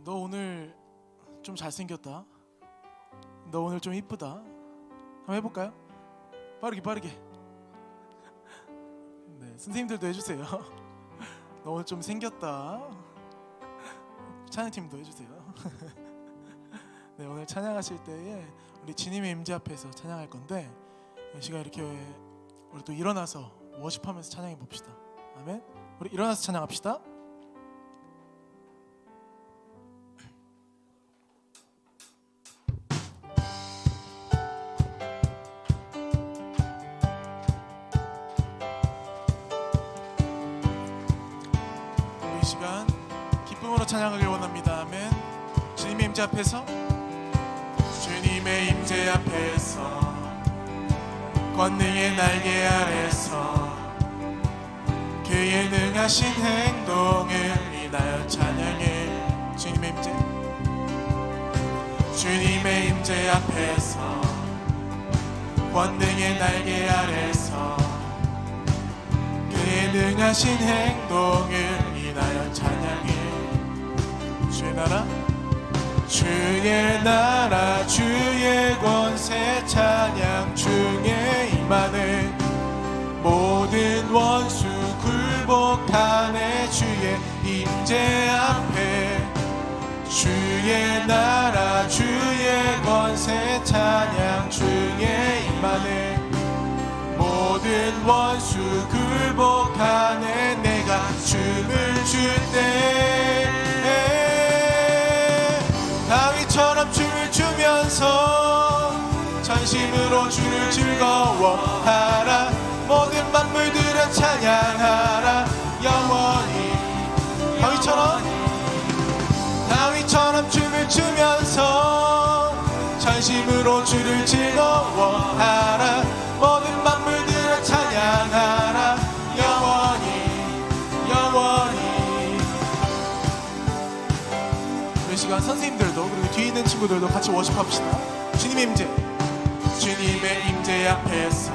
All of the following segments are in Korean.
너 오늘 좀 잘생겼다. 너 오늘 좀 이쁘다. 한번 해볼까요? 빠르게. 네, 선생님들도 해주세요. 너 오늘 좀 생겼다. 찬양팀도 해주세요. 네, 오늘 찬양하실 때에 우리 주님의 임재 앞에서 찬양할 건데, 이 시간 이렇게 우리 또 일어나서 워십하면서 찬양해 봅시다. 아멘. 우리 일어나서 찬양합시다. 이 시간 기쁨으로 찬양하길 원합니다. 아멘. 주님의 임재 앞에서, 주님의 임재 앞에서, 권능의 날개 아래서 그의 능하신 행동을 인하여 찬양해. 주님의 임재, 주님의 임재 앞에서, 권능의 날개 아래서 그의 능하신 행동을 인하여 찬양해. 주의 나라, 주의 나라, 주의 권세 찬양 중에 임하는 모든 원수 굴복하네. 주의 임재 앞에, 주의 나라, 주의 권세 찬양 중에 임하는 모든 원수 굴복하네. 내가 춤을 출 때 다윗처럼 춤을 추면서 전심으로 주를 즐거워하라. 모든 만물들아 찬양하라. 영원히 다윗처럼 춤을 추면서 전심으로 주를 즐거워하라. 모든 만물들아 찬양하라. 영원히. 이 시간 선생님들도 그리고 뒤에 있는 친구들도 같이 워십합시다. 주님의 임재, 주님의 임재 앞에서,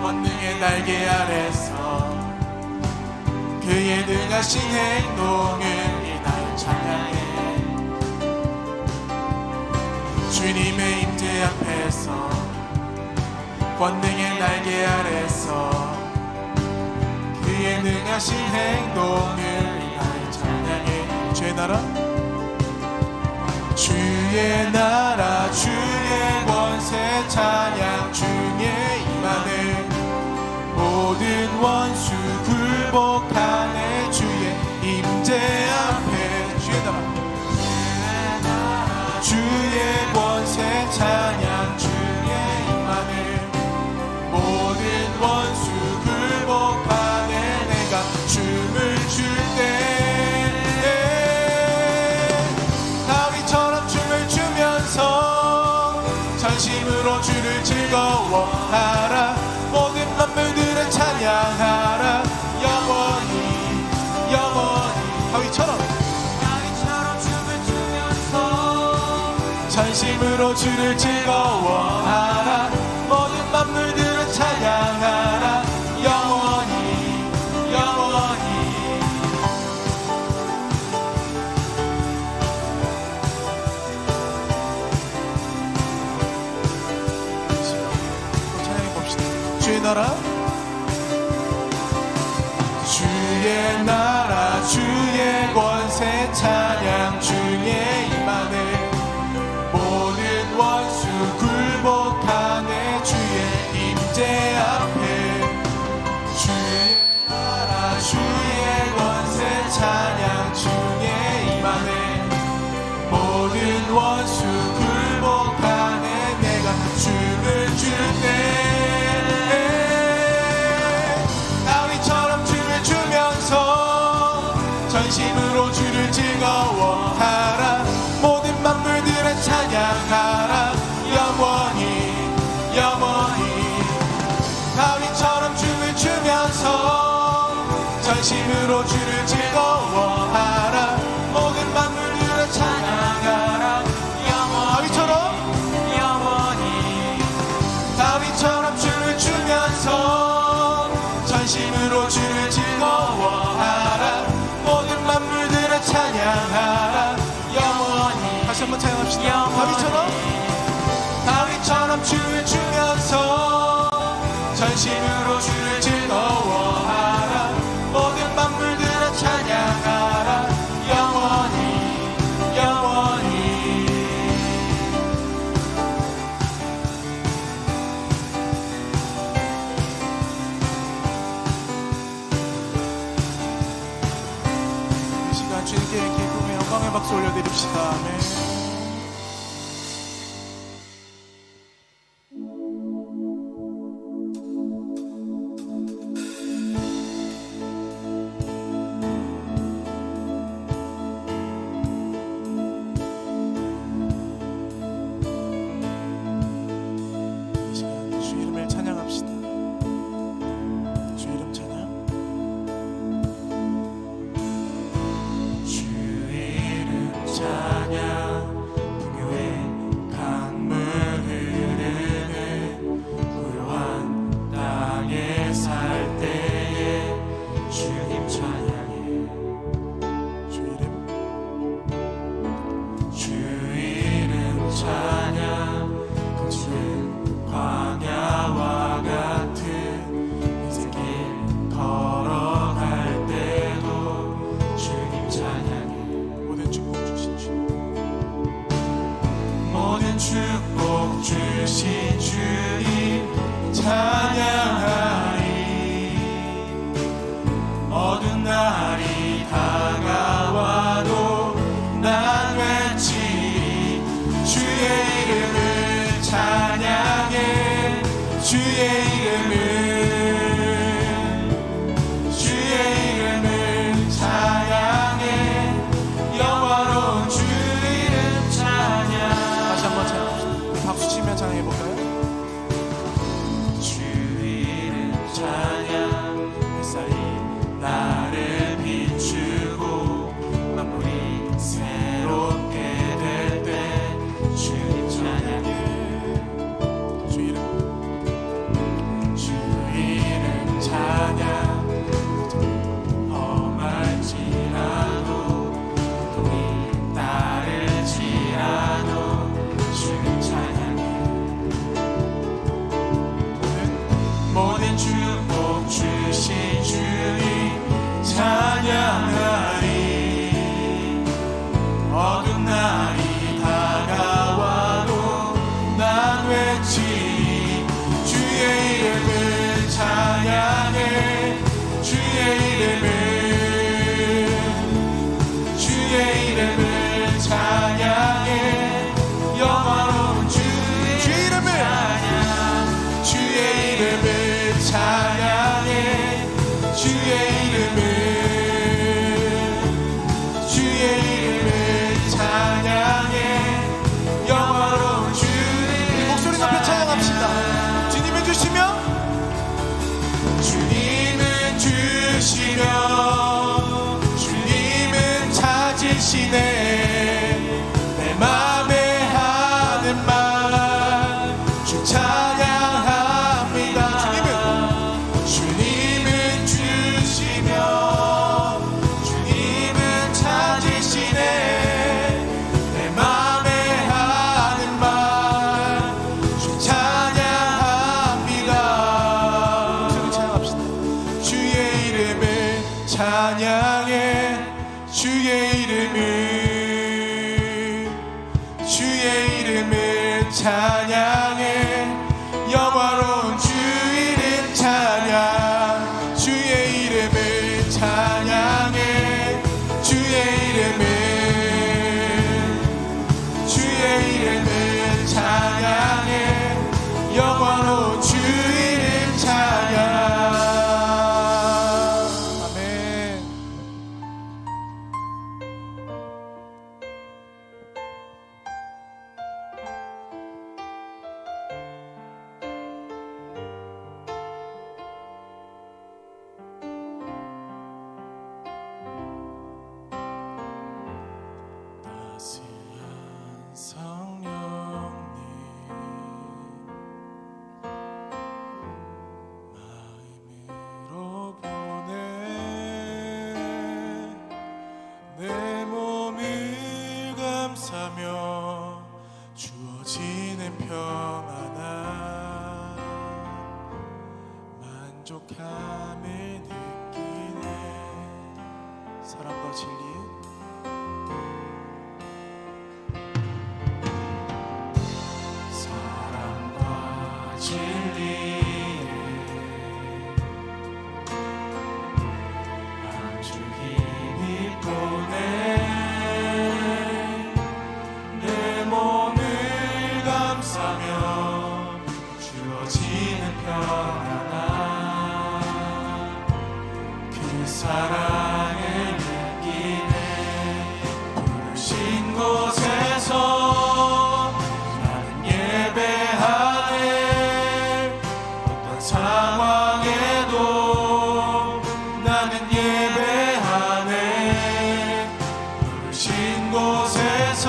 권능의 날개 아래서 그의 능하신 행동을 인하여 찬양해. 주님의 임재 앞에서, 권능의 날개 아래서 그의 능하신 행동을 인하여 찬양해. 주의 나라, 주의 나라, 주의 권세 찬양 중에 임하는 모든 원수 굴복하네. 주의 임재 앞에, 주의 나라, 주의 권세 찬양 중에 임하는 모든 원수 굴복하네. 내가 춤을 출 때 전심으로 주를 즐거워하라. 모든 만물들은 찬양하라. 영원히 다윗처럼 춤을 추면서 전심으로 주를 즐거워하라. 모든 만물들은 찬양하라. 영원히 주의 나라, 주의 나라, 주의 권세 찬양 중에 임하는 모든 원수 굴복하네. 주의 임재 앞에, 주의 나라, 주의 권세 찬양 중에 임하는 모든 원수 굴복하네. 내가 춤을 출 때 전심으로 주를 즐거워하라. 모든 만물들은 찬양하라. 영원히 다윗처럼 춤을 추면서 전심으로 주를 즐거워하라. 모든 만물들은 찬양하라. 다윗처럼 춤을 추면서 전심으로 주를 즐거워하라. 모든 만물들은 찬양하라. 다시 한번 찬양합시다. 다윗처럼 춤을 추면서 전심으로 주를 즐거워하라. 모든 만물들아 찬양하라. 영원히 영원히. 이 시간 주님께 기쁨의 영광의 박수 올려드립시다. 아멘. 축복 주신 주님 찬양하리. 어두운 날이 다가와도 난 외치리. 주의 이름을 찬양해. 주의 이름을 찬양해. 영화로운 주 이름 찬양. 다시 한번 찬양합시다. 박수 치며 찬양해볼까요? 주 이름 찬양. 햇살이 나를 비추고 만물이 새롭게 될 때 주님 찬양해. 주 이름 찬양. 험할지라도 고통이 따를지라도 주님 찬양해. 모든 축복 주신 주님 찬양하리. 어두운 날이 다가와도 난 외치리. 주의 이름을 찬양해. 주의 이름을 찬양해. 영화로운 주의 이름을 찬양. 주의 이름을 찬양해. 주의 이름을 찬양해. 영화로운 주의 목소리 높여 찬양합시다. 주님은 주시며 주님은 찾으시네. 내 맘에 하는 말 주 찬양합니다. 주님은 주시며 주님은 찾으시네. 내 맘에 하는 말 주 찬양합니다. 목소리 찬양합시다. 주의 이름을 찬양해. 주의 이름을 찬양해. 영화로운 주 이름 찬양. 주의 이름을 찬양해. 주의 이름을 찬양해. 영화로운 주 이름 찬양. 성령님 마음으로 보내. 내 몸을 감싸며 평안함 만족함을 느끼네. 사랑과 진리에 사랑과 진리에 아주 힘이 보내 내 몸을 감싸며 주어지는 평안함 그 사랑을 느끼네. 부르신 곳에서 나는 예배하네. 어떤 상황에도 나는 예배하네. 부르신 곳에서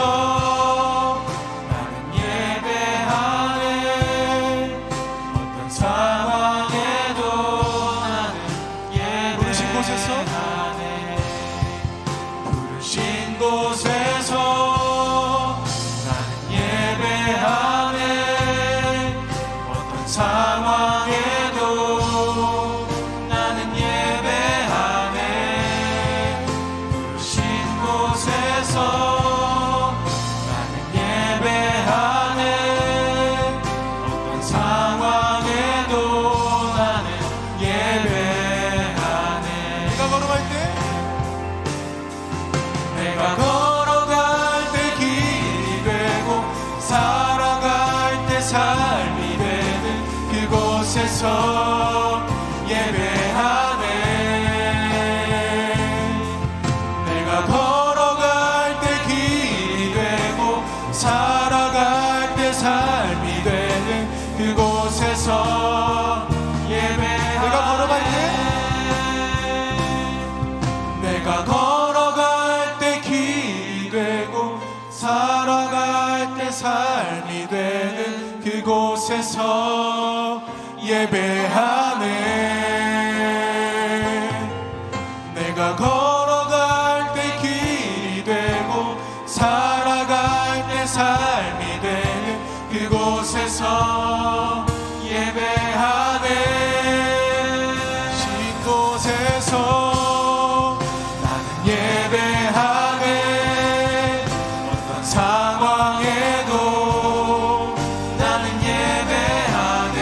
나는 예배하네. 어떤 상황에도 나는 예배하네. 부르신 곳에서 부르신 곳에서 나는 예배하네. 어떤 상황에도 나는 예배하네. 부르신 곳에서 나는 예배하네. 어떤 상황에도 나는 예배하네. 내가 걸어갈 때 내가 걸어갈 때 길이 되고 살아갈 때 삶이 되는 그곳에서 예배하네. 내가 걸어갈 때 길이 되고 살아갈 때 삶이 되는 그곳에서 예배하네. 내가 걸어갈 때 내가 걸어갈 때 길이 되고 살아갈 때 삶이 되는 그곳에서 예배하네. 내가 걸어갈 때 길이 되고 살아갈 때 삶이 되는 그곳에서 예배하네. 신 곳에서 나는 예배하네. 어떤 상황에도 나는 예배하네.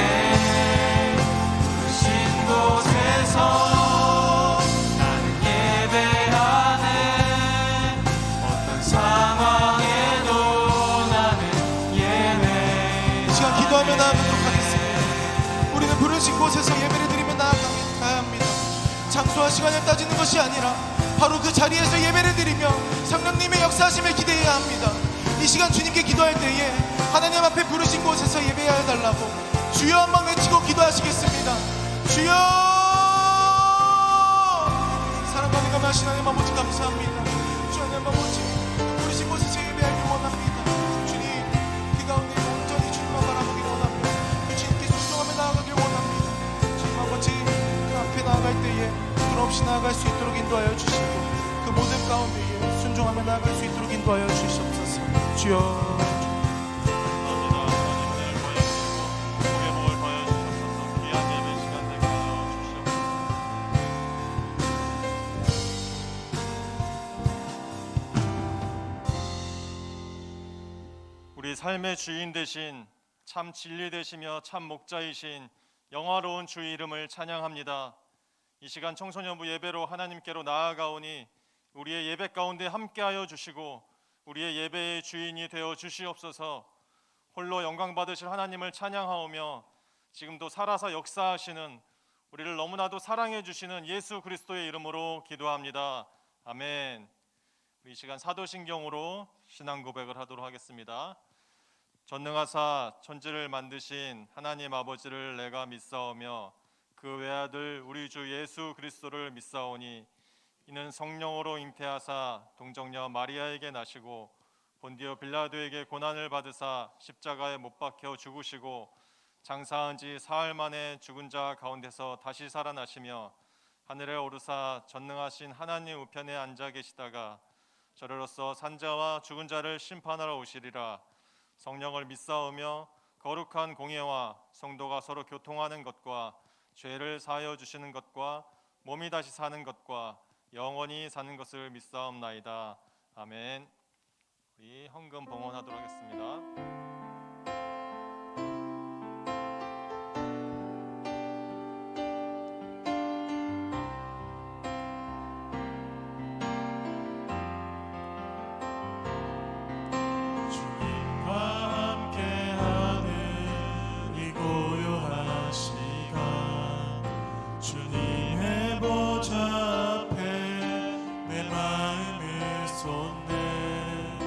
부르신 곳에서 나는 예배하네. 어떤 상황에도 나는 예배하네. 이 시간 기도하며 나아가도록 하겠습니다. 우리는 부르신 곳에서 예배를 드리며 나아가야 합니다. 장소와 시간을 따지는 것이 아니라 바로 그 자리에서 예배를 드리며 성령님의 역사하심을 기대해야 합니다. 이 시간 주님께 기도할 때에 하나님 앞에 부르신 곳에서 예배하여 달라고 주여 한번 외치고 기도하시겠습니다. 주여. 사랑하는 감하신 하나님 아버지 감사합니다. 주 하나님 아버지 부르신 곳에서 예배하길 원합니다. 주님 그 가운데 온전히 주님만 바라보길 원합니다. 그 주님께 순종하며 나아가길 원합니다. 주님 아버지 그 앞에 나아갈 때에 부끄러움없이 나아갈 수 있도록 인도하여 주시고 그 모든 가운데에 순종하며 나아갈 수 있도록 인도하여 주시옵소서. 주여. 우리 삶의 주인 되신 참 진리 되시며 참 목자이신 영화로운 주의 이름을 찬양합니다. 이 시간 청소년부 예배로 하나님께로 나아가오니 우리의 예배 가운데 함께하여 주시고 우리의 예배의 주인이 되어 주시옵소서. 홀로 영광 받으실 하나님을 찬양하오며 지금도 살아서 역사하시는 우리를 너무나도 사랑해 주시는 예수 그리스도의 이름으로 기도합니다. 아멘. 이 시간 사도신경으로 신앙 고백을 하도록 하겠습니다. 전능하사 천지를 만드신 하나님 아버지를 내가 믿사오며 그 외아들 우리 주 예수 그리스도를 믿사오니 이는 성령으로 잉태하사 동정녀 마리아에게 나시고 본디오 빌라도에게 고난을 받으사 십자가에 못 박혀 죽으시고 장사한 지 사흘 만에 죽은 자 가운데서 다시 살아나시며 하늘에 오르사 전능하신 하나님 우편에 앉아 계시다가 저리로서 산자와 죽은 자를 심판하러 오시리라. 성령을 믿사오며 거룩한 공예와 성도가 서로 교통하는 것과 죄를 사하여 주시는 것과 몸이 다시 사는 것과 영원히 사는 것을 믿사옵나이다. 아멘. 우리 헌금 봉헌하도록 하겠습니다. 주님과 함께하는 이 고요한 시간, 주님의 보좌 앞에 내 마음을 쏟네.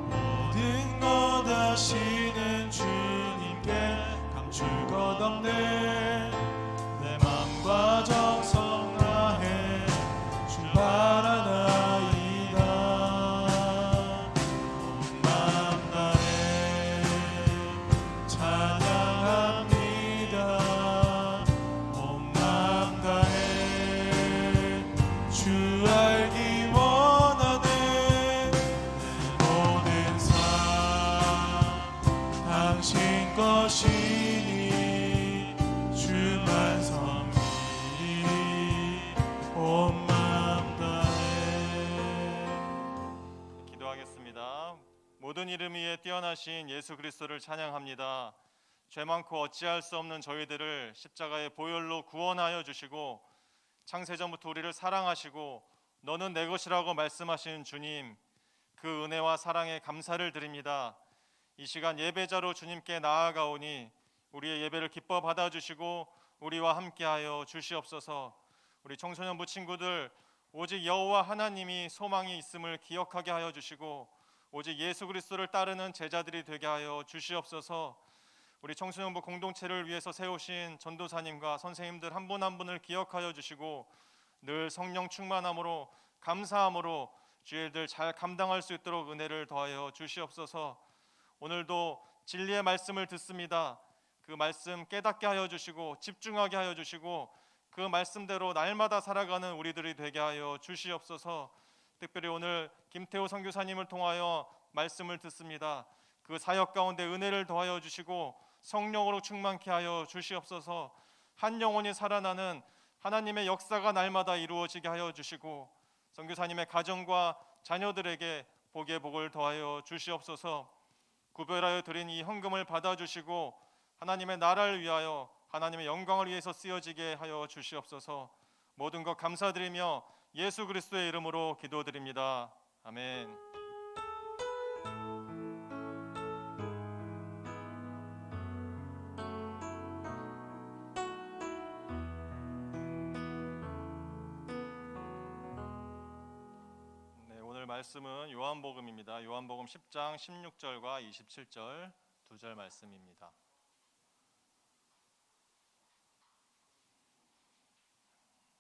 모든 것 아시는 주님께 감출 것 없네. 내 맘과 정성 다해 출발하나이다. 온 마음 다해 찬양합니다. 온 마음 다해 주 알기 원하는 내 모든 삶 당신 것이니 주만 섬기리. 온 마음 다해. 기도하겠습니다. 모든 이름 위에 뛰어나신 예수 그리스도를 찬양합니다. 죄 많고 어찌할 수 없는 저희들을 십자가의 보혈로 구원하여 주시고 창세전부터 우리를 사랑하시고 너는 내 것이라고 말씀하신 주님, 그 은혜와 사랑에 감사를 드립니다. 이 시간 예배자로 주님께 나아가오니 우리의 예배를 기뻐 받아주시고 우리와 함께하여 주시옵소서. 우리 청소년부 친구들 오직 여호와 하나님이 소망이 있음을 기억하게 하여 주시고 오직 예수 그리스도를 따르는 제자들이 되게 하여 주시옵소서. 우리 청소년부 공동체를 위해서 세우신 전도사님과 선생님들 한 분 한 분을 기억하여 주시고 늘 성령 충만함으로 감사함으로 주의 일들 잘 감당할 수 있도록 은혜를 더하여 주시옵소서. 오늘도 진리의 말씀을 듣습니다. 그 말씀 깨닫게 하여 주시고 집중하게 하여 주시고 그 말씀대로 날마다 살아가는 우리들이 되게 하여 주시옵소서. 특별히 오늘 김태호 선교사님을 통하여 말씀을 듣습니다. 그 사역 가운데 은혜를 더하여 주시고 성령으로 충만케 하여 주시옵소서. 한 영혼이 살아나는 하나님의 역사가 날마다 이루어지게 하여 주시고 선교사님의 가정과 자녀들에게 복의 복을 더하여 주시옵소서. 구별하여 드린 이 헌금을 받아주시고 하나님의 나라를 위하여 하나님의 영광을 위해서 쓰여지게 하여 주시옵소서. 모든 것 감사드리며 예수 그리스도의 이름으로 기도드립니다. 아멘. 네, 오늘 말씀은 요한복음입니다. 요한복음 10장 16절과 27절 두 절 말씀입니다.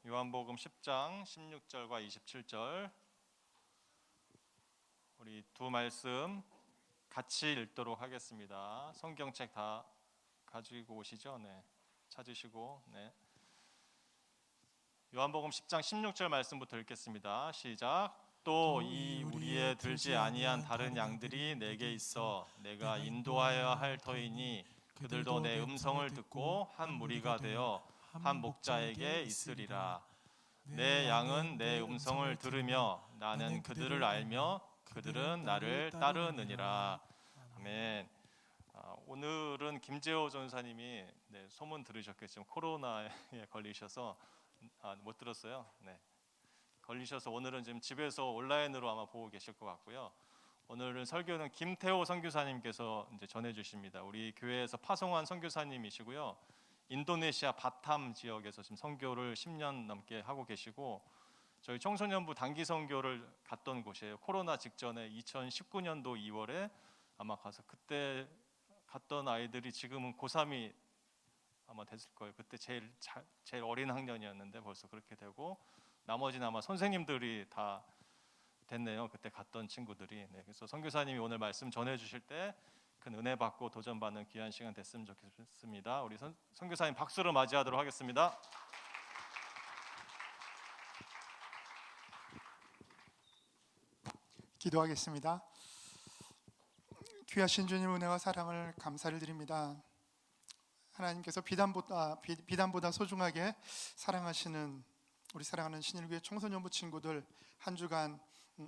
요한복음 10장 16절과 27절 우리 두 말씀 같이 읽도록 하겠습니다. 성경책 다 가지고 오시죠? 네, 찾으시고 네. 요한복음 10장 16절 말씀부터 읽겠습니다. 시작. 또 이 우리의 들지 아니한 다른 양들이 내게 있어 내가 인도하여야 할 터이니 그들도 내 음성을 듣고 한 무리가 되어 한 목자에게 있으리라. 내 양은 내 음성을 들으며 나는 그들을 알며 그들은 나를 따르느니라. 아멘. 오늘은 김재호 전사님이 소문 들으셨겠지만 코로나에 걸리셔서 못 들었어요. 네. 걸리셔서 오늘은 지금 집에서 온라인으로 아마 보고 계실 것 같고요. 오늘은 설교는 김태호 선교사님께서 이제 전해주십니다. 우리 교회에서 파송한 선교사님이시고요. 인도네시아 바탐 지역에서 지금 선교를 10년 넘게 하고 계시고 저희 청소년부 단기 선교를 갔던 곳이에요. 코로나 직전에 2019년도 2월에 아마 가서 그때 갔던 아이들이 지금은 고3이 아마 됐을 거예요. 그때 제일 어린 학년이었는데 벌써 그렇게 되고 나머지는 아마 선생님들이 다 됐네요. 그때 갔던 친구들이. 네, 그래서 선교사님이 오늘 말씀 전해주실 때 큰 은혜 받고 도전받는 귀한 시간 됐으면 좋겠습니다. 우리 선교사님 박수로 맞이하도록 하겠습니다. 기도하겠습니다. 귀하신 주님 은혜와 사랑을 감사를 드립니다. 하나님께서 비단보다 소중하게 사랑하시는 우리 사랑하는 신일교회 청소년부 친구들 한 주간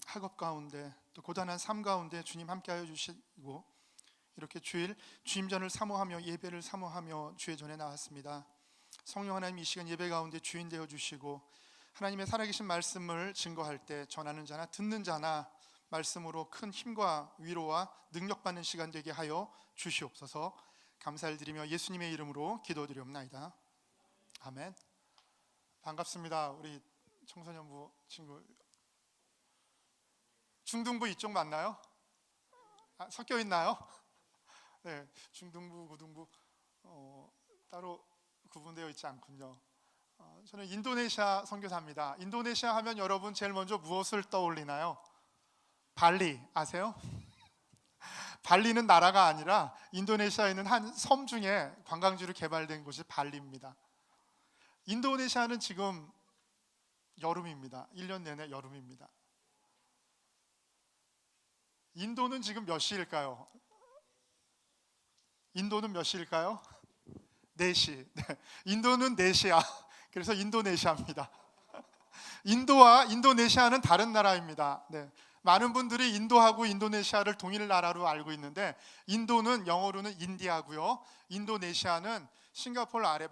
학업 가운데 또 고단한 삶 가운데 주님 함께하여 주시고 이렇게 주일 주임전을 사모하며 예배를 사모하며 주의 전에 나왔습니다. 성령 하나님 이 시간 예배 가운데 주인 되어 주시고 하나님의 살아계신 말씀을 증거할 때 전하는 자나 듣는 자나 말씀으로 큰 힘과 위로와 능력받는 시간 되게 하여 주시옵소서. 감사를 드리며 예수님의 이름으로 기도드리옵나이다. 아멘. 반갑습니다. 우리 청소년부 친구. 중등부 이쪽 맞나요? 섞여 있나요? 네, 중등부, 고등부 따로 구분되어 있지 않군요. 저는 인도네시아 선교사입니다. 인도네시아 하면 여러분 제일 먼저 무엇을 떠올리나요? 발리 아세요? 발리는 나라가 아니라 인도네시아에 있는 한 섬 중에 관광지로 개발된 곳이 발리입니다. 인도네시아는 지금 여름입니다. 1년 내내 여름입니다. 인도는 지금 몇 시일까요? 인도는 몇 시일까요? 4시. 네. 인도는 4시야. 그래서 인도네시아입니다. 인도와 인도네시아는 다른 나라입니다. 네. 많은 분들이 인도하고 인도네시아를 동일 나라로 알고 있는데 인도는 영어로는 인디아고요. 인도네시아는 싱가포르 아래,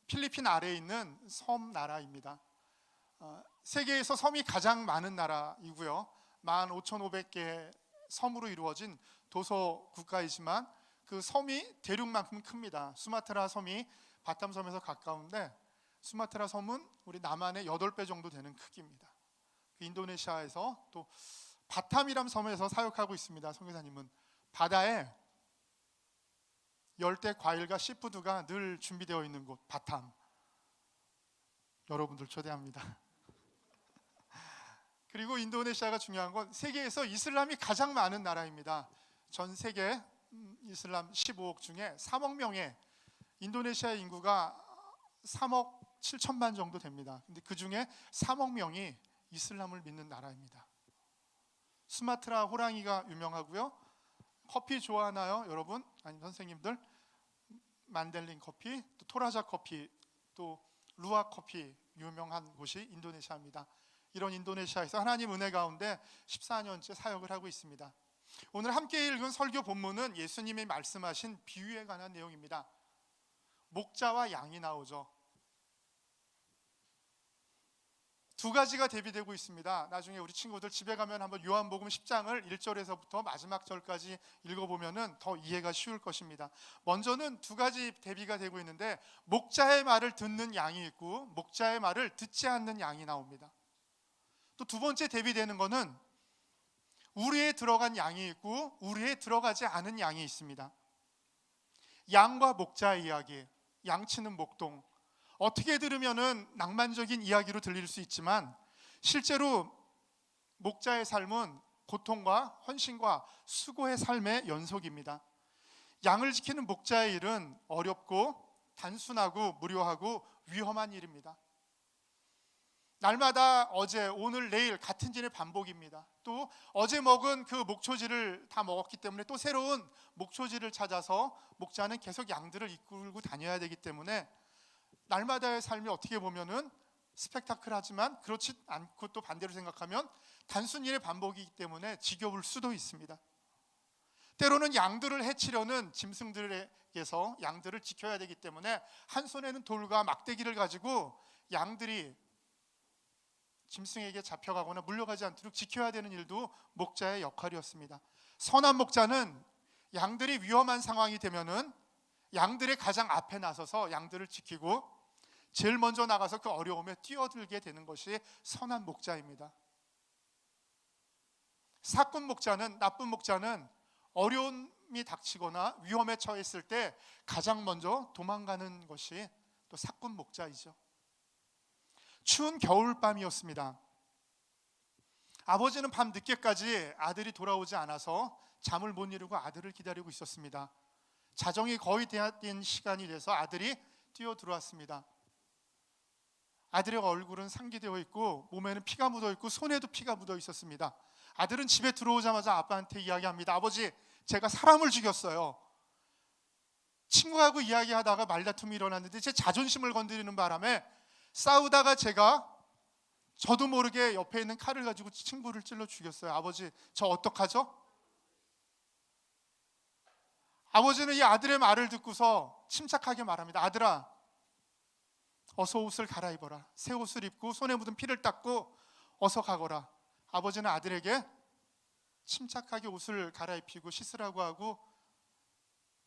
필리핀 아래에 있는 섬 나라입니다. 세계에서 섬이 가장 많은 나라이고요. 15,500개 섬으로 이루어진 도서 국가이지만 그 섬이 대륙만큼 큽니다. 수마트라 섬이 바탐 섬에서 가까운데 수마트라 섬은 우리 남한의 8배 정도 되는 크기입니다. 인도네시아에서 또 바탐이란 섬에서 사역하고 있습니다. 선교사님은 바다에 열대 과일과 시푸드가 늘 준비되어 있는 곳 바탐. 여러분들 초대합니다. 그리고 인도네시아가 중요한 건 세계에서 이슬람이 가장 많은 나라입니다. 전 세계 이슬람 15억 중에 3억 명의 인도네시아 인구가 3억 7천만 정도 됩니다. 근데 그 중에 3억 명이 이슬람을 믿는 나라입니다. 수마트라 호랑이가 유명하고요. 커피 좋아하나요, 여러분? 아니 선생님들? 만델링 커피, 또 토라자 커피, 또 루아 커피 유명한 곳이 인도네시아입니다. 이런 인도네시아에서 하나님 은혜 가운데 14년째 사역을 하고 있습니다. 오늘 함께 읽은 설교 본문은 예수님이 말씀하신 비유에 관한 내용입니다. 목자와 양이 나오죠. 두 가지가 대비되고 있습니다. 나중에 우리 친구들 집에 가면 한번 요한복음 10장을 1절에서부터 마지막 절까지 읽어보면 더 이해가 쉬울 것입니다. 먼저는 두 가지 대비가 되고 있는데 목자의 말을 듣는 양이 있고 목자의 말을 듣지 않는 양이 나옵니다. 또 두 번째 대비되는 것은 우리에 들어간 양이 있고 우리에 들어가지 않은 양이 있습니다. 양과 목자의 이야기, 양치는 목동. 어떻게 들으면은 낭만적인 이야기로 들릴 수 있지만 실제로 목자의 삶은 고통과 헌신과 수고의 삶의 연속입니다. 양을 지키는 목자의 일은 어렵고 단순하고 무료하고 위험한 일입니다. 날마다 어제, 오늘, 내일 같은 일의 반복입니다. 또 어제 먹은 그 목초지를 다 먹었기 때문에 또 새로운 목초지를 찾아서 목자는 계속 양들을 이끌고 다녀야 되기 때문에 날마다의 삶이 어떻게 보면은 스펙타클하지만 그렇지 않고 또 반대로 생각하면 단순 일의 반복이기 때문에 지겨울 수도 있습니다. 때로는 양들을 해치려는 짐승들에게서 양들을 지켜야 되기 때문에 한 손에는 돌과 막대기를 가지고 양들이 짐승에게 잡혀가거나 물려가지 않도록 지켜야 되는 일도 목자의 역할이었습니다. 선한 목자는 양들이 위험한 상황이 되면은 양들의 가장 앞에 나서서 양들을 지키고 제일 먼저 나가서 그 어려움에 뛰어들게 되는 것이 선한 목자입니다. 사꾼 목자는, 나쁜 목자는 어려움이 닥치거나 위험에 처했을 때 가장 먼저 도망가는 것이 또 사꾼 목자이죠. 추운 겨울밤이었습니다. 아버지는 밤 늦게까지 아들이 돌아오지 않아서 잠을 못 이루고 아들을 기다리고 있었습니다. 자정이 거의 된 시간이 돼서 아들이 뛰어 들어왔습니다. 아들의 얼굴은 상기되어 있고 몸에는 피가 묻어 있고 손에도 피가 묻어 있었습니다. 아들은 집에 들어오자마자 아빠한테 이야기합니다. 아버지, 제가 사람을 죽였어요. 친구하고 이야기하다가 말다툼이 일어났는데 제 자존심을 건드리는 바람에 싸우다가 저도 모르게 옆에 있는 칼을 가지고 친구를 찔러 죽였어요. 아버지, 저 어떡하죠? 아버지는 이 아들의 말을 듣고서 침착하게 말합니다. 아들아, 어서 옷을 갈아입어라. 새 옷을 입고 손에 묻은 피를 닦고 어서 가거라. 아버지는 아들에게 침착하게 옷을 갈아입히고 씻으라고 하고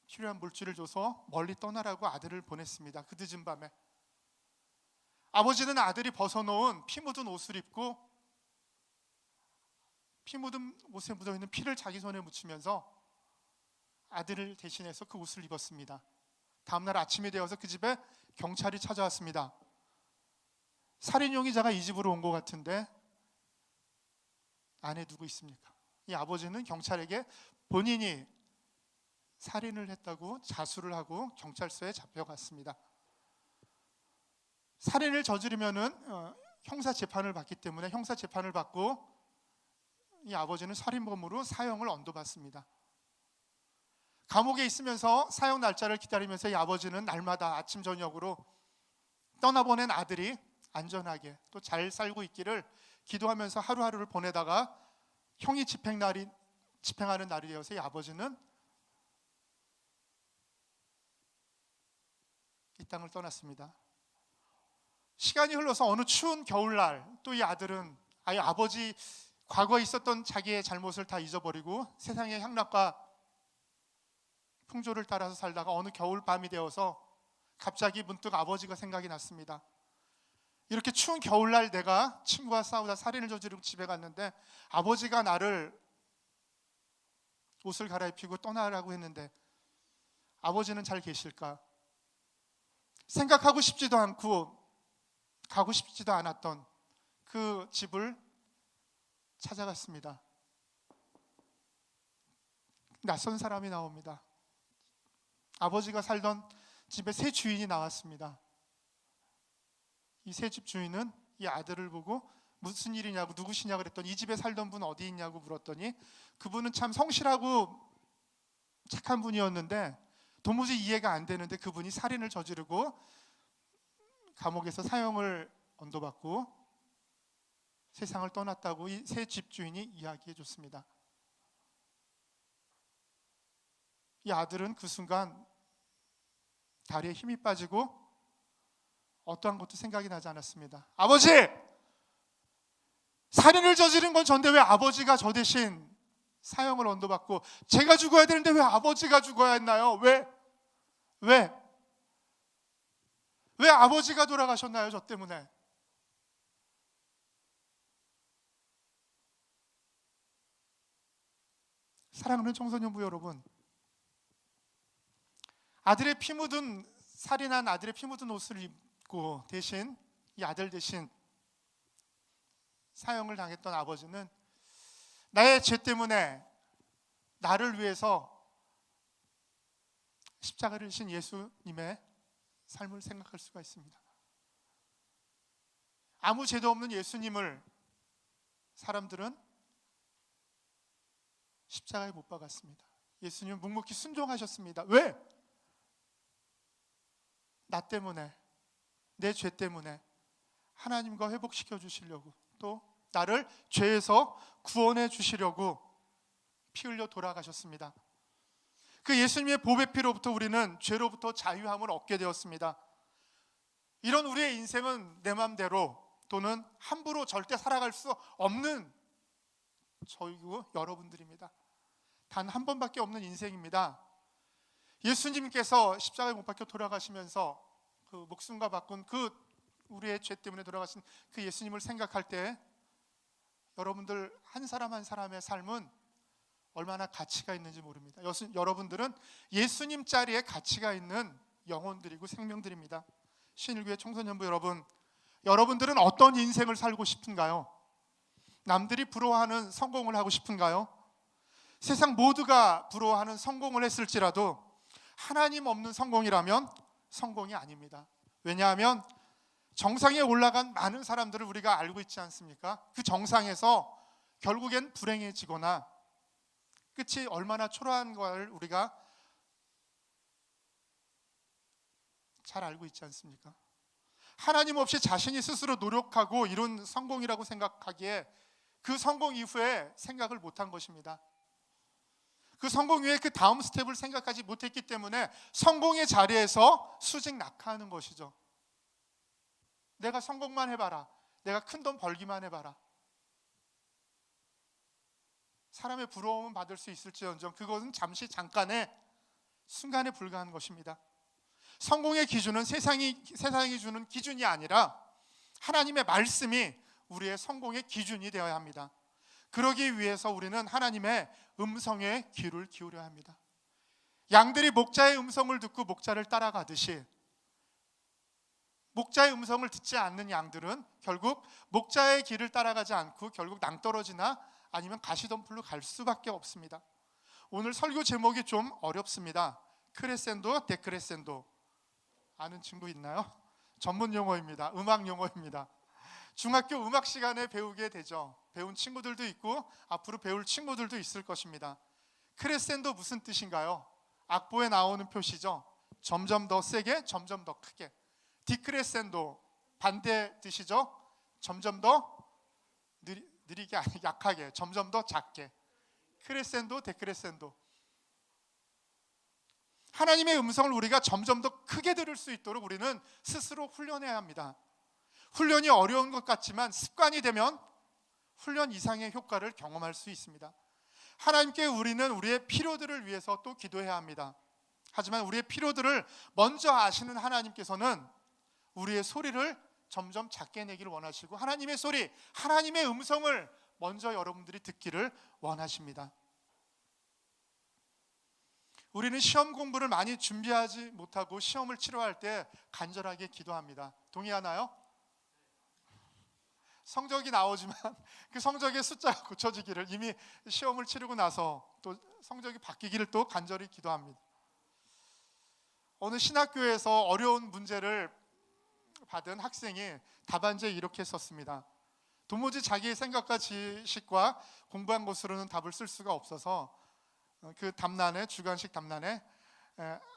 필요한 물질을 줘서 멀리 떠나라고 아들을 보냈습니다. 그 늦은 밤에 아버지는 아들이 벗어놓은 피 묻은 옷을 입고 피 묻은 옷에 묻어있는 피를 자기 손에 묻히면서 아들을 대신해서 그 옷을 입었습니다. 다음날 아침이 되어서 그 집에 경찰이 찾아왔습니다. 살인 용의자가 이 집으로 온 것 같은데 안에 누구 있습니까? 이 아버지는 경찰에게 본인이 살인을 했다고 자수를 하고 경찰서에 잡혀갔습니다. 살인을 저지르면은 형사 재판을 받기 때문에 형사 재판을 받고 이 아버지는 살인범으로 사형을 언도받습니다. 감옥에 있으면서 사형 날짜를 기다리면서 이 아버지는 날마다 아침 저녁으로 떠나보낸 아들이 안전하게 또 잘 살고 있기를 기도하면서 하루하루를 보내다가 형이 집행하는 날이 되어서 이 아버지는 이 땅을 떠났습니다. 시간이 흘러서 어느 추운 겨울날 또 이 아들은 아버지 과거에 있었던 자기의 잘못을 다 잊어버리고 세상의 향락과 풍조를 따라서 살다가 어느 겨울 밤이 되어서 갑자기 문득 아버지가 생각이 났습니다. 이렇게 추운 겨울날 내가 친구와 싸우다 살인을 저지르고 집에 갔는데 아버지가 나를 옷을 갈아입히고 떠나라고 했는데 아버지는 잘 계실까? 생각하고 싶지도 않고 가고 싶지도 않았던 그 집을 찾아갔습니다. 낯선 사람이 나옵니다. 아버지가 살던 집에 새 주인이 나왔습니다. 이 새 집 주인은 이 아들을 보고 무슨 일이냐고 누구시냐고 그랬더니 이 집에 살던 분 어디 있냐고 물었더니 그분은 참 성실하고 착한 분이었는데 도무지 이해가 안 되는데 그분이 살인을 저지르고 감옥에서 사형을 언도받고 세상을 떠났다고 이 새 집 주인이 이야기해 줬습니다. 이 아들은 그 순간 다리에 힘이 빠지고 어떠한 것도 생각이 나지 않았습니다. 아버지! 살인을 저지른 건 전데 왜 아버지가 저 대신 사형을 언도받고 제가 죽어야 되는데 왜 아버지가 죽어야 했나요? 왜 아버지가 돌아가셨나요? 저 때문에. 사랑하는 청소년부 여러분, 아들의 피 묻은 살인한 아들의 피 묻은 옷을 입고 대신 이 아들 대신 사형을 당했던 아버지는 나의 죄 때문에 나를 위해서 십자가를 지신 예수님의 삶을 생각할 수가 있습니다. 아무 죄도 없는 예수님을 사람들은 십자가에 못 박았습니다. 예수님은 묵묵히 순종하셨습니다. 왜? 나 때문에, 내 죄 때문에 하나님과 회복시켜 주시려고, 또 나를 죄에서 구원해 주시려고 피 흘려 돌아가셨습니다. 그 예수님의 보배 피로부터 우리는 죄로부터 자유함을 얻게 되었습니다. 이런 우리의 인생은 내 맘대로 또는 함부로 절대 살아갈 수 없는 저희고 여러분들입니다. 단 한 번밖에 없는 인생입니다. 예수님께서 십자가에 못 박혀 돌아가시면서 그 목숨과 바꾼 그 우리의 죄 때문에 돌아가신 그 예수님을 생각할 때 여러분들 한 사람 한 사람의 삶은 얼마나 가치가 있는지 모릅니다. 여러분들은 예수님 자리에 가치가 있는 영혼들이고 생명들입니다. 신일교회 청소년부 여러분, 여러분들은 어떤 인생을 살고 싶은가요? 남들이 부러워하는 성공을 하고 싶은가요? 세상 모두가 부러워하는 성공을 했을지라도 하나님 없는 성공이라면 성공이 아닙니다. 왜냐하면 정상에 올라간 많은 사람들을 우리가 알고 있지 않습니까? 그 정상에서 결국엔 불행해지거나 끝이 얼마나 초라한 걸 우리가 잘 알고 있지 않습니까? 하나님 없이 자신이 스스로 노력하고 이룬 성공이라고 생각하기에 그 성공 이후에 생각을 못한 것입니다. 그 성공 이후에 그 다음 스텝을 생각하지 못했기 때문에 성공의 자리에서 수직 낙하하는 것이죠. 내가 성공만 해봐라. 내가 큰 돈 벌기만 해봐라. 사람의 부러움은 받을 수 있을지언정 그것은 잠시 잠깐의 순간에 불과한 것입니다. 성공의 기준은 세상이 주는 기준이 아니라 하나님의 말씀이 우리의 성공의 기준이 되어야 합니다. 그러기 위해서 우리는 하나님의 음성에 귀를 기울여야 합니다. 양들이 목자의 음성을 듣고 목자를 따라가듯이 목자의 음성을 듣지 않는 양들은 결국 목자의 길을 따라가지 않고 결국 낭떠러지나 아니면 가시덤불로 갈 수밖에 없습니다. 오늘 설교 제목이 좀 어렵습니다. 크레센도, 데크레센도 아는 친구 있나요? 전문 용어입니다. 음악 용어입니다. 중학교 음악 시간에 배우게 되죠. 배운 친구들도 있고 앞으로 배울 친구들도 있을 것입니다. 크레센도 무슨 뜻인가요? 악보에 나오는 표시죠. 점점 더 세게, 점점 더 크게. 디크레센도 반대 뜻이죠. 점점 더 느리게 아니 약하게, 점점 더 작게. 크레센도, 데크레센도. 하나님의 음성을 우리가 점점 더 크게 들을 수 있도록 우리는 스스로 훈련해야 합니다. 훈련이 어려운 것 같지만 습관이 되면 훈련 이상의 효과를 경험할 수 있습니다. 하나님께 우리는 우리의 필요들을 위해서 또 기도해야 합니다. 하지만 우리의 필요들을 먼저 아시는 하나님께서는 우리의 소리를 점점 작게 내기를 원하시고 하나님의 소리, 하나님의 음성을 먼저 여러분들이 듣기를 원하십니다. 우리는 시험 공부를 많이 준비하지 못하고 시험을 치러할 때 간절하게 기도합니다. 동의하나요? 성적이 나오지만 그 성적의 숫자가 고쳐지기를, 이미 시험을 치르고 나서 또 성적이 바뀌기를 또 간절히 기도합니다. 어느 신학교에서 어려운 문제를 받은 학생이 답안지에 이렇게 썼습니다. 도무지 자기의 생각과 지식과 공부한 것으로는 답을 쓸 수가 없어서 그 답란에, 주관식 답란에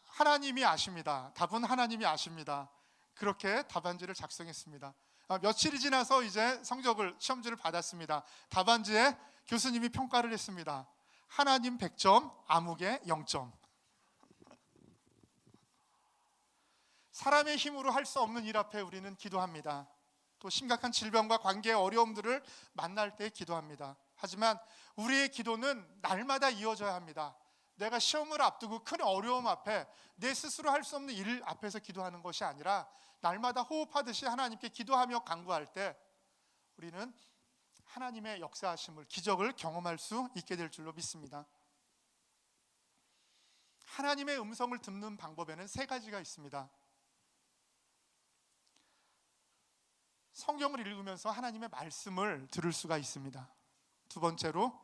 하나님이 아십니다. 답은 하나님이 아십니다. 그렇게 답안지를 작성했습니다. 며칠이 지나서 이제 시험지를 받았습니다. 답안지에 교수님이 평가를 했습니다. 하나님 100점, 아무개 0점. 사람의 힘으로 할 수 없는 일 앞에 우리는 기도합니다. 또 심각한 질병과 관계의 어려움들을 만날 때 기도합니다. 하지만 우리의 기도는 날마다 이어져야 합니다. 내가 시험을 앞두고 큰 어려움 앞에 내 스스로 할 수 없는 일 앞에서 기도하는 것이 아니라 날마다 호흡하듯이 하나님께 기도하며 간구할 때 우리는 하나님의 역사하심을, 기적을 경험할 수 있게 될 줄로 믿습니다. 하나님의 음성을 듣는 방법에는 3가지가 있습니다. 성경을 읽으면서 하나님의 말씀을 들을 수가 있습니다. 2번째로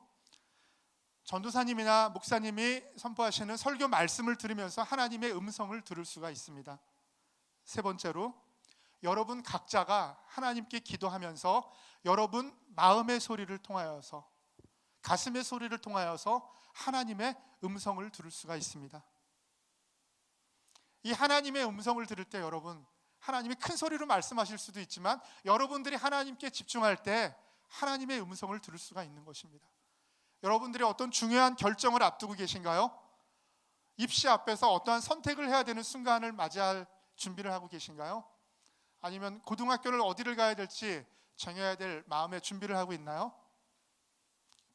전도사님이나 목사님이 선포하시는 설교 말씀을 들으면서 하나님의 음성을 들을 수가 있습니다. 3번째로 여러분 각자가 하나님께 기도하면서 여러분 마음의 소리를 통하여서, 가슴의 소리를 통하여서 하나님의 음성을 들을 수가 있습니다. 이 하나님의 음성을 들을 때 여러분, 하나님이 큰 소리로 말씀하실 수도 있지만 여러분들이 하나님께 집중할 때 하나님의 음성을 들을 수가 있는 것입니다. 여러분들이 어떤 중요한 결정을 앞두고 계신가요? 입시 앞에서 어떠한 선택을 해야 되는 순간을 맞이할 준비를 하고 계신가요? 아니면 고등학교를 어디를 가야 될지 정해야 될 마음의 준비를 하고 있나요?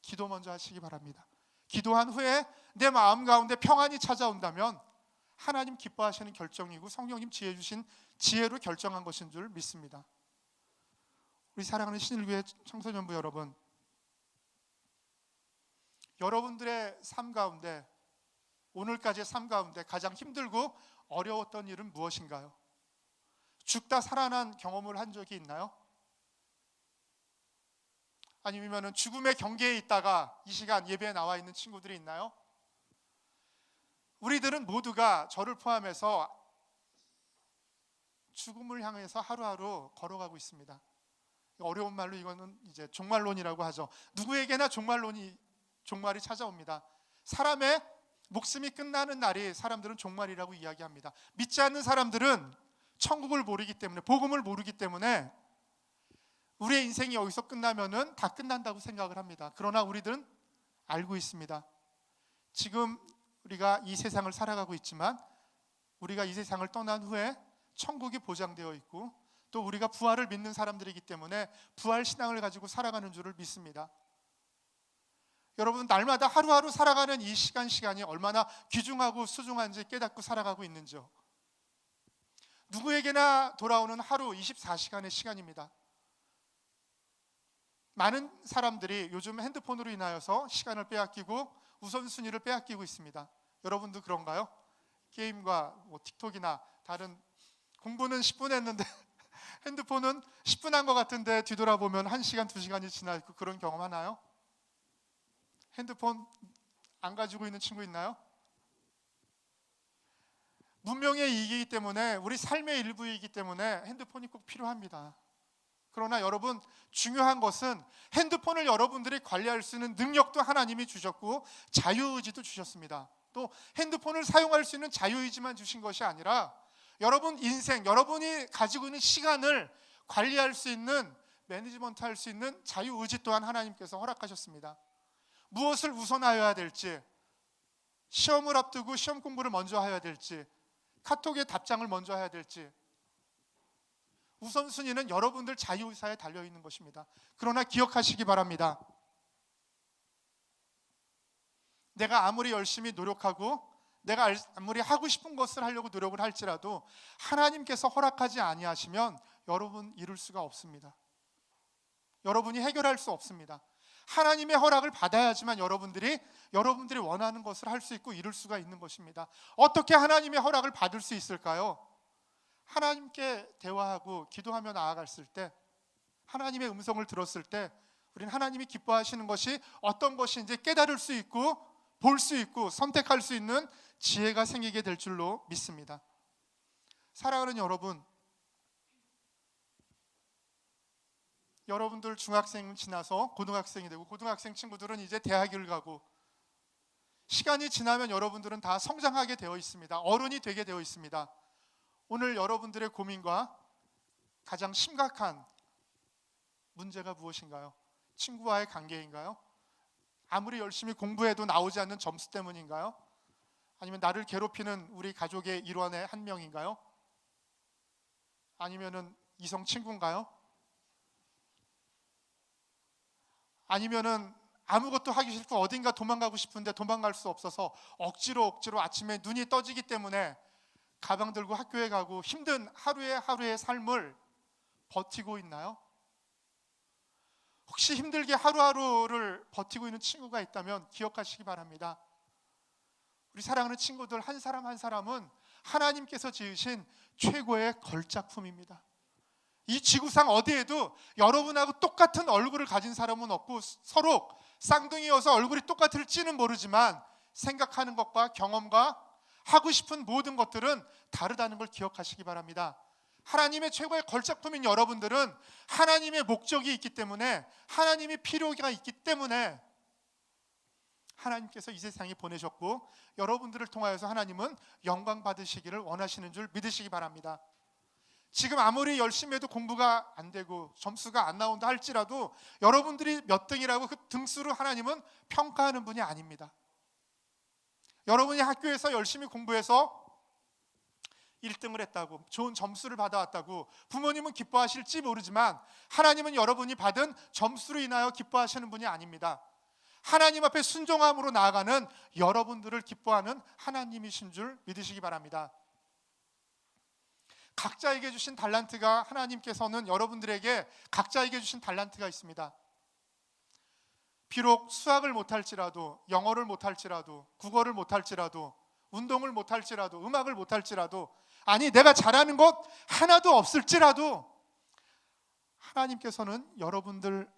기도 먼저 하시기 바랍니다. 기도한 후에 내 마음 가운데 평안이 찾아온다면 하나님 기뻐하시는 결정이고 성령님 지혜 주신 지혜로 결정한 것인 줄 믿습니다. 우리 사랑하는 신일교회 청소년부 여러분, 여러분들의 삶 가운데, 오늘까지의 삶 가운데 가장 힘들고 어려웠던 일은 무엇인가요? 죽다 살아난 경험을 한 적이 있나요? 아니면 죽음의 경계에 있다가 이 시간 예배에 나와 있는 친구들이 있나요? 우리들은 모두가 저를 포함해서 죽음을 향해서 하루하루 걸어가고 있습니다. 어려운 말로 이거는 이제 종말론이라고 하죠. 누구에게나 종말이 찾아옵니다. 사람의 목숨이 끝나는 날이 사람들은 종말이라고 이야기합니다. 믿지 않는 사람들은 천국을 모르기 때문에, 복음을 모르기 때문에 우리의 인생이 여기서 끝나면은 다 끝난다고 생각을 합니다. 그러나 우리들은 알고 있습니다. 지금 우리가 이 세상을 살아가고 있지만 우리가 이 세상을 떠난 후에 천국이 보장되어 있고 또 우리가 부활을 믿는 사람들이기 때문에 부활 신앙을 가지고 살아가는 줄을 믿습니다. 여러분, 날마다 하루하루 살아가는 이 시간이 얼마나 귀중하고 소중한지 깨닫고 살아가고 있는지요. 누구에게나 돌아오는 하루 24시간의 시간입니다. 많은 사람들이 요즘 핸드폰으로 인하여서 시간을 빼앗기고 우선순위를 빼앗기고 있습니다. 여러분도 그런가요? 게임과 틱톡이나 다른, 공부는 10분 했는데 핸드폰은 10분 한 것 같은데 뒤돌아보면 1시간, 2시간이 지나 있고, 그런 경험 하나요? 핸드폰 안 가지고 있는 친구 있나요? 문명의 이익이기 때문에, 우리 삶의 일부이기 때문에 핸드폰이 꼭 필요합니다. 그러나 여러분, 중요한 것은 핸드폰을 여러분들이 관리할 수 있는 능력도 하나님이 주셨고 자유의지도 주셨습니다. 또 핸드폰을 사용할 수 있는 자유의지만 주신 것이 아니라 여러분 인생, 여러분이 가지고 있는 시간을 관리할 수 있는, 매니지먼트 할 수 있는 자유의지 또한 하나님께서 허락하셨습니다. 무엇을 우선하여야 될지, 시험을 앞두고 시험 공부를 먼저 해야 될지, 카톡에 답장을 먼저 해야 될지, 우선순위는 여러분들 자유의사에 달려있는 것입니다. 그러나 기억하시기 바랍니다. 내가 아무리 열심히 노력하고 내가 아무리 하고 싶은 것을 하려고 노력을 할지라도 하나님께서 허락하지 아니하시면 여러분 이룰 수가 없습니다. 여러분이 해결할 수 없습니다. 하나님의 허락을 받아야지만 여러분들이 원하는 것을 할 수 있고 이룰 수가 있는 것입니다. 어떻게 하나님의 허락을 받을 수 있을까요? 하나님께 대화하고 기도하며 나아갔을 때, 하나님의 음성을 들었을 때 우리는 하나님이 기뻐하시는 것이 어떤 것인지 깨달을 수 있고 볼 수 있고 선택할 수 있는 지혜가 생기게 될 줄로 믿습니다. 사랑하는 여러분, 여러분들 중학생 지나서 고등학생이 되고 고등학생 친구들은 이제 대학을 가고 시간이 지나면 여러분들은 다 성장하게 되어 있습니다. 어른이 되게 되어 있습니다. 오늘 여러분들의 고민과 가장 심각한 문제가 무엇인가요? 친구와의 관계인가요? 아무리 열심히 공부해도 나오지 않는 점수 때문인가요? 아니면 나를 괴롭히는 우리 가족의 일원의 한 명인가요? 아니면은 이성 친구인가요? 아니면은 아무것도 하기 싫고 어딘가 도망가고 싶은데 도망갈 수 없어서 억지로 아침에 눈이 떠지기 때문에 가방 들고 학교에 가고 힘든 하루의 삶을 버티고 있나요? 혹시 힘들게 하루하루를 버티고 있는 친구가 있다면 기억하시기 바랍니다. 우리 사랑하는 친구들 한 사람 한 사람은 하나님께서 지으신 최고의 걸작품입니다. 이 지구상 어디에도 여러분하고 똑같은 얼굴을 가진 사람은 없고 서로 쌍둥이여서 얼굴이 똑같을지는 모르지만 생각하는 것과 경험과 하고 싶은 모든 것들은 다르다는 걸 기억하시기 바랍니다. 하나님의 최고의 걸작품인 여러분들은 하나님의 목적이 있기 때문에, 하나님이 필요가 있기 때문에 하나님께서 이 세상에 보내셨고 여러분들을 통하여서 하나님은 영광 받으시기를 원하시는 줄 믿으시기 바랍니다. 지금 아무리 열심히 해도 공부가 안 되고 점수가 안 나온다 할지라도 여러분들이 몇 등이라고 그 등수로 하나님은 평가하는 분이 아닙니다. 여러분이 학교에서 열심히 공부해서 1등을 했다고, 좋은 점수를 받아왔다고 부모님은 기뻐하실지 모르지만 하나님은 여러분이 받은 점수로 인하여 기뻐하시는 분이 아닙니다. 하나님 앞에 순종함으로 나아가는 여러분들을 기뻐하는 하나님이신 줄 믿으시기 바랍니다. 각자에게 주신 달란트가, 하나님께서는 여러분들에게 각자에게 주신 달란트가 있습니다. 비록 수학을 못할지라도, 영어를 못할지라도, 국어를 못할지라도, 운동을 못할지라도, 음악을 못할지라도, 아니 내가 잘하는 것 하나도 없을지라도 하나님께서는 여러분들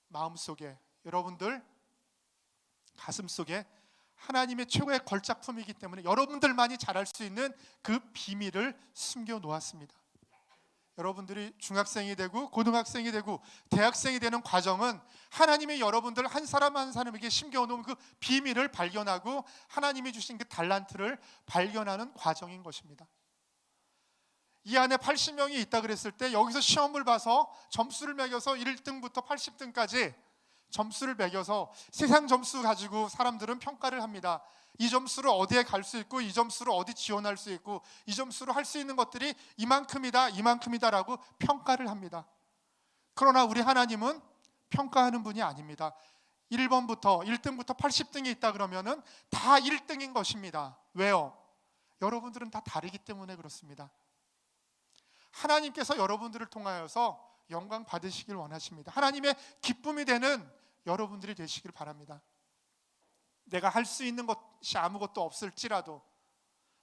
마음속에, 여러분들 가슴속에 하나님의 최고의 걸작품이기 때문에 여러분들만이 잘할 수 있는 그 비밀을 숨겨 놓았습니다. 여러분들이 중학생이 되고 고등학생이 되고 대학생이 되는 과정은 하나님이 여러분들 한 사람 한 사람에게 심겨놓은 그 비밀을 발견하고 하나님이 주신 그 달란트를 발견하는 과정인 것입니다. 이 안에 80명이 있다 그랬을 때 여기서 시험을 봐서 점수를 매겨서 1등부터 80등까지 점수를 매겨서 세상 점수 가지고 사람들은 평가를 합니다. 이 점수로 어디에 갈 수 있고 이 점수로 어디 지원할 수 있고 이 점수로 할 수 있는 것들이 이만큼이다 이만큼이다라고 평가를 합니다. 그러나 우리 하나님은 평가하는 분이 아닙니다. 1번부터 1등부터 80등이 있다 그러면은 다 1등인 것입니다. 왜요? 여러분들은 다 다르기 때문에 그렇습니다. 하나님께서 여러분들을 통하여서 영광 받으시길 원하십니다. 하나님의 기쁨이 되는 여러분들이 되시길 바랍니다. 내가 할 수 있는 것이 아무것도 없을지라도,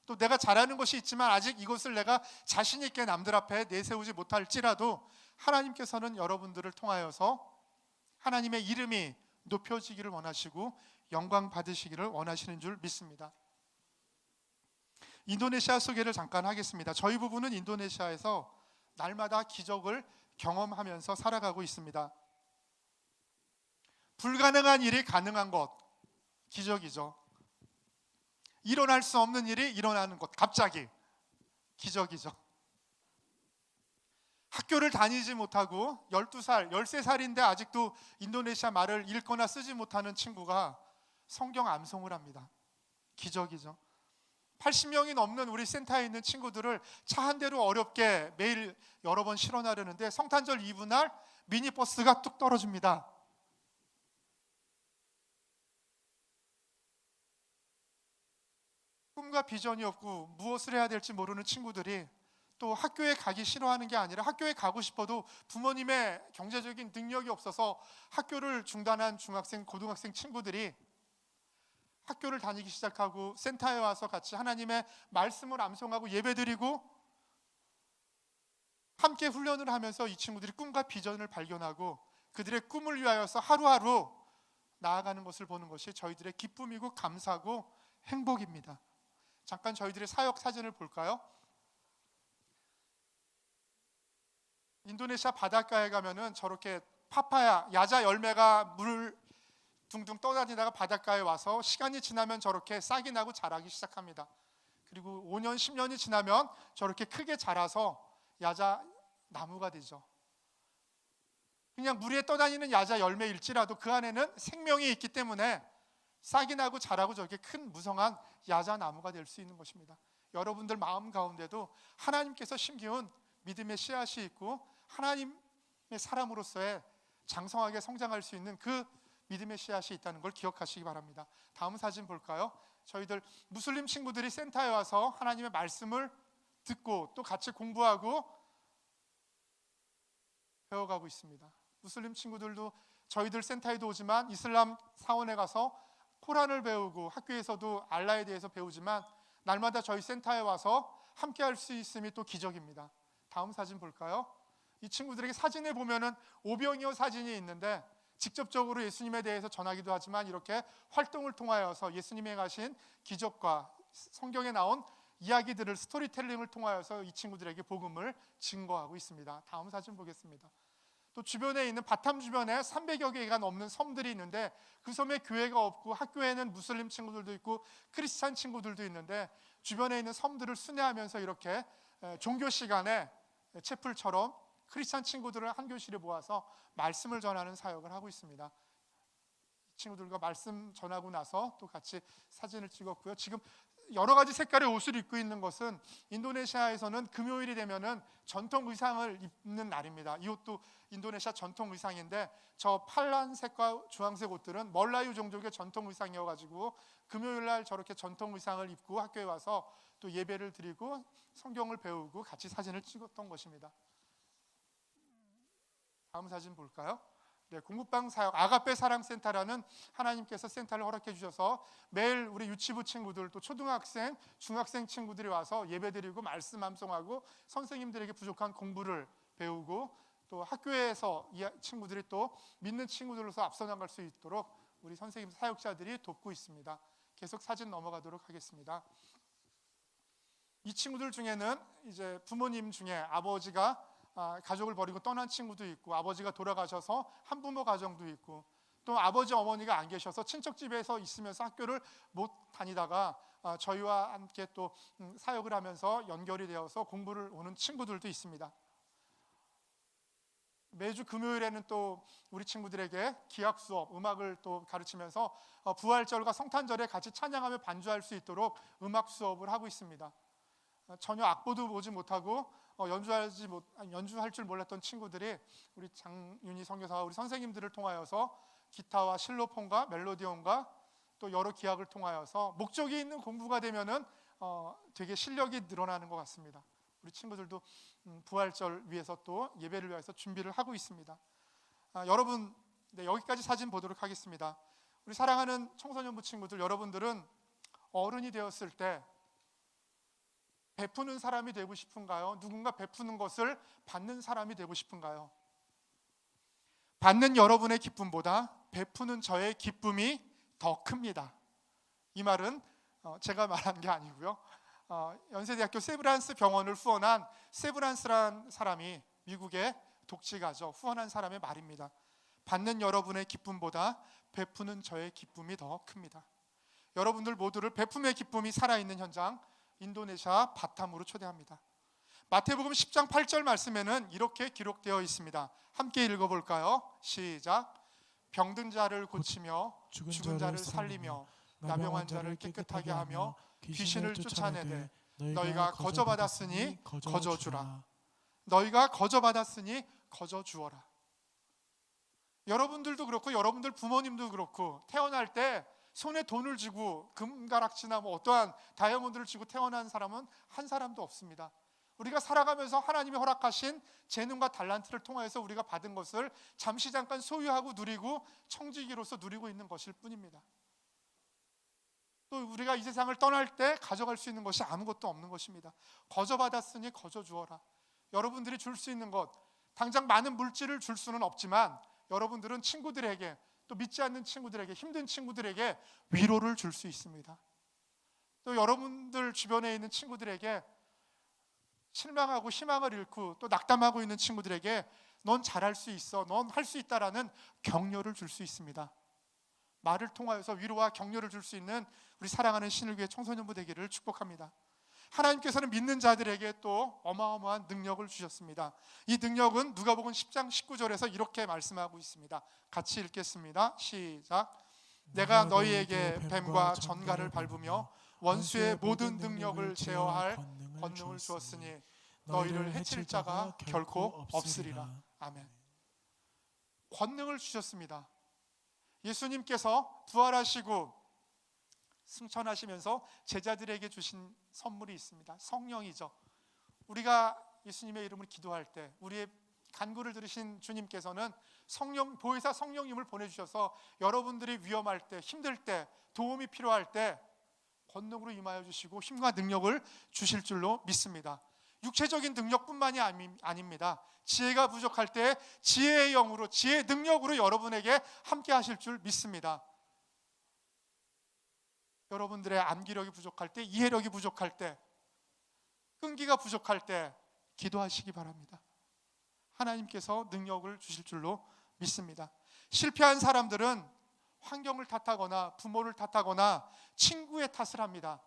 또 내가 잘하는 것이 있지만 아직 이것을 내가 자신 있게 남들 앞에 내세우지 못할지라도 하나님께서는 여러분들을 통하여서 하나님의 이름이 높여지기를 원하시고 영광 받으시기를 원하시는 줄 믿습니다. 인도네시아 소개를 잠깐 하겠습니다. 저희 부부는 인도네시아에서 날마다 기적을 경험하면서 살아가고 있습니다. 불가능한 일이 가능한 것, 기적이죠. 일어날 수 없는 일이 일어나는 것, 갑자기 기적이죠. 학교를 다니지 못하고 12살, 13살인데 아직도 인도네시아 말을 읽거나 쓰지 못하는 친구가 성경 암송을 합니다. 기적이죠. 80명이 넘는 우리 센터에 있는 친구들을 차 한 대로 어렵게 매일 여러 번 실어 나르는데 성탄절 이브 날 미니버스가 뚝 떨어집니다. 꿈과 비전이 없고 무엇을 해야 될지 모르는 친구들이 또 학교에 가기 싫어하는 게 아니라 학교에 가고 싶어도 부모님의 경제적인 능력이 없어서 학교를 중단한 중학생, 고등학생 친구들이 학교를 다니기 시작하고 센터에 와서 같이 하나님의 말씀을 암송하고 예배드리고 함께 훈련을 하면서 이 친구들이 꿈과 비전을 발견하고 그들의 꿈을 위하여서 하루하루 나아가는 것을 보는 것이 저희들의 기쁨이고 감사고 행복입니다. 잠깐 저희들의 사역 사진을 볼까요? 인도네시아 바닷가에 가면은 저렇게 파파야, 야자 열매가 물 둥둥 떠다니다가 바닷가에 와서 시간이 지나면 저렇게 싹이 나고 자라기 시작합니다. 그리고 5년, 10년이 지나면 저렇게 크게 자라서 야자 나무가 되죠. 그냥 물 위에 떠다니는 야자 열매일지라도 그 안에는 생명이 있기 때문에 싹이 나고 자라고 저렇게 큰 무성한 야자 나무가 될 수 있는 것입니다. 여러분들 마음 가운데도 하나님께서 심기운 믿음의 씨앗이 있고 하나님의 사람으로서의 장성하게 성장할 수 있는 그 믿음의 씨앗이 있다는 걸 기억하시기 바랍니다. 다음 사진 볼까요? 저희들 무슬림 친구들이 센터에 와서 하나님의 말씀을 듣고 또 같이 공부하고 배워가고 있습니다. 무슬림 친구들도 저희들 센터에도 오지만 이슬람 사원에 가서 코란을 배우고 학교에서도 알라에 대해서 배우지만 날마다 저희 센터에 와서 함께 할 수 있음이 또 기적입니다. 다음 사진 볼까요? 이 친구들에게 사진을 보면은 오병이어 사진이 있는데 직접적으로 예수님에 대해서 전하기도 하지만 이렇게 활동을 통하여서 예수님이 가신 기적과 성경에 나온 이야기들을 스토리텔링을 통하여서 이 친구들에게 복음을 증거하고 있습니다. 다음 사진 보겠습니다. 또 주변에 있는 바탐 주변에 300여 개가 넘는 섬들이 있는데 그 섬에 교회가 없고 학교에는 무슬림 친구들도 있고 크리스찬 친구들도 있는데 주변에 있는 섬들을 순회하면서 이렇게 종교 시간에 채플처럼 크리스찬 친구들을 한 교실에 모아서 말씀을 전하는 사역을 하고 있습니다. 친구들과 말씀 전하고 나서 또 같이 사진을 찍었고요. 지금 여러 가지 색깔의 옷을 입고 있는 것은 인도네시아에서는 금요일이 되면은 전통 의상을 입는 날입니다. 이 옷도 인도네시아 전통 의상인데 저 파란색과 주황색 옷들은 멀라유 종족의 전통 의상이어가지고 금요일 날 저렇게 전통 의상을 입고 학교에 와서 또 예배를 드리고 성경을 배우고 같이 사진을 찍었던 것입니다. 다음 사진 볼까요? 네, 공부방 사역 아가페 사랑센터라는 하나님께서 센터를 허락해 주셔서 매일 우리 유치부 친구들 또 초등학생, 중학생 친구들이 와서 예배드리고 말씀 암송하고 선생님들에게 부족한 공부를 배우고 또 학교에서 이 친구들이 또 믿는 친구들로서 앞서 나갈 수 있도록 우리 선생님 사역자들이 돕고 있습니다. 계속 사진 넘어가도록 하겠습니다. 이 친구들 중에는 이제 부모님 중에 아버지가 가족을 버리고 떠난 친구도 있고, 아버지가 돌아가셔서 한부모 가정도 있고, 또 아버지 어머니가 안 계셔서 친척 집에서 있으면서 학교를 못 다니다가 저희와 함께 또 사역을 하면서 연결이 되어서 공부를 오는 친구들도 있습니다. 매주 금요일에는 또 우리 친구들에게 기악 수업, 음악을 또 가르치면서 부활절과 성탄절에 같이 찬양하며 반주할 수 있도록 음악 수업을 하고 있습니다. 전혀 악보도 보지 못하고 연주할 줄 몰랐던 친구들이 우리 장윤희 선교사와 우리 선생님들을 통하여서 기타와 실로폰과 멜로디온과 또 여러 기악을 통하여서 목적이 있는 공부가 되면은 되게 실력이 늘어나는 것 같습니다. 우리 친구들도 부활절 위해서 또 예배를 위해서 준비를 하고 있습니다. 여러분, 여기까지 사진 보도록 하겠습니다. 우리 사랑하는 청소년부 친구들, 여러분들은 어른이 되었을 때 베푸는 사람이 되고 싶은가요? 누군가 베푸는 것을 받는 사람이 되고 싶은가요? 받는 여러분의 기쁨보다 베푸는 저의 기쁨이 더 큽니다. 이 말은 제가 말한 게 아니고요. 연세대학교 세브란스 병원을 후원한 세브란스란 사람이, 미국의 독지가죠, 후원한 사람의 말입니다. 받는 여러분의 기쁨보다 베푸는 저의 기쁨이 더 큽니다. 여러분들 모두를 베품의 기쁨이 살아있는 현장 인도네시아 바탐으로 초대합니다. 마태복음 10장 8절 말씀에는 이렇게 기록되어 있습니다. 함께 읽어볼까요? 시작. 병든 자를 고치며 죽은 자를 살리며 나병한 자를 깨끗하게 하며 귀신을 쫓아내되 너희가 거저받았으니 거저주라. 너희가 거저받았으니 거저주어라. 여러분들도 그렇고 여러분들 부모님도 그렇고 태어날 때 손에 돈을 쥐고 금가락지나 어떠한 다이아몬드를 쥐고 태어난 사람은 한 사람도 없습니다. 우리가 살아가면서 하나님이 허락하신 재능과 달란트를 통하여서 우리가 받은 것을 잠시 잠깐 소유하고 누리고 청지기로서 누리고 있는 것일 뿐입니다. 또 우리가 이 세상을 떠날 때 가져갈 수 있는 것이 아무것도 없는 것입니다. 거저받았으니 거저주어라. 여러분들이 줄 수 있는 것, 당장 많은 물질을 줄 수는 없지만 여러분들은 친구들에게, 또 믿지 않는 친구들에게, 힘든 친구들에게 위로를 줄 수 있습니다. 또 여러분들 주변에 있는 친구들에게 실망하고 희망을 잃고 또 낙담하고 있는 친구들에게 넌 잘할 수 있어, 넌 할 수 있다라는 격려를 줄 수 있습니다. 말을 통하여서 위로와 격려를 줄 수 있는 우리 사랑하는 신일교회 청소년부 되기를 축복합니다. 하나님께서는 믿는 자들에게 또 어마어마한 능력을 주셨습니다. 이 능력은 누가복음 10장 19절에서 이렇게 말씀하고 있습니다. 같이 읽겠습니다. 시작. 내가 너희에게 뱀과 전갈을 밟으며 원수의 모든 능력을 제어할 권능을 주었으니 너희를 해칠 자가 결코 없으리라. 아멘. 권능을 주셨습니다. 예수님께서 부활하시고 승천하시면서 제자들에게 주신 선물이 있습니다. 성령이죠. 우리가 예수님의 이름을 기도할 때 우리의 간구를 들으신 주님께서는 보혜사 성령님을 보내주셔서 여러분들이 위험할 때, 힘들 때, 도움이 필요할 때 권능으로 임하여 주시고 힘과 능력을 주실 줄로 믿습니다. 육체적인 능력뿐만이 아닙니다. 지혜가 부족할 때 지혜의 영으로, 지혜의 능력으로 여러분에게 함께 하실 줄 믿습니다. 여러분들의 암기력이 부족할 때, 이해력이 부족할 때, 끈기가 부족할 때 기도하시기 바랍니다. 하나님께서 능력을 주실 줄로 믿습니다. 실패한 사람들은 환경을 탓하거나 부모를 탓하거나 친구의 탓을 합니다.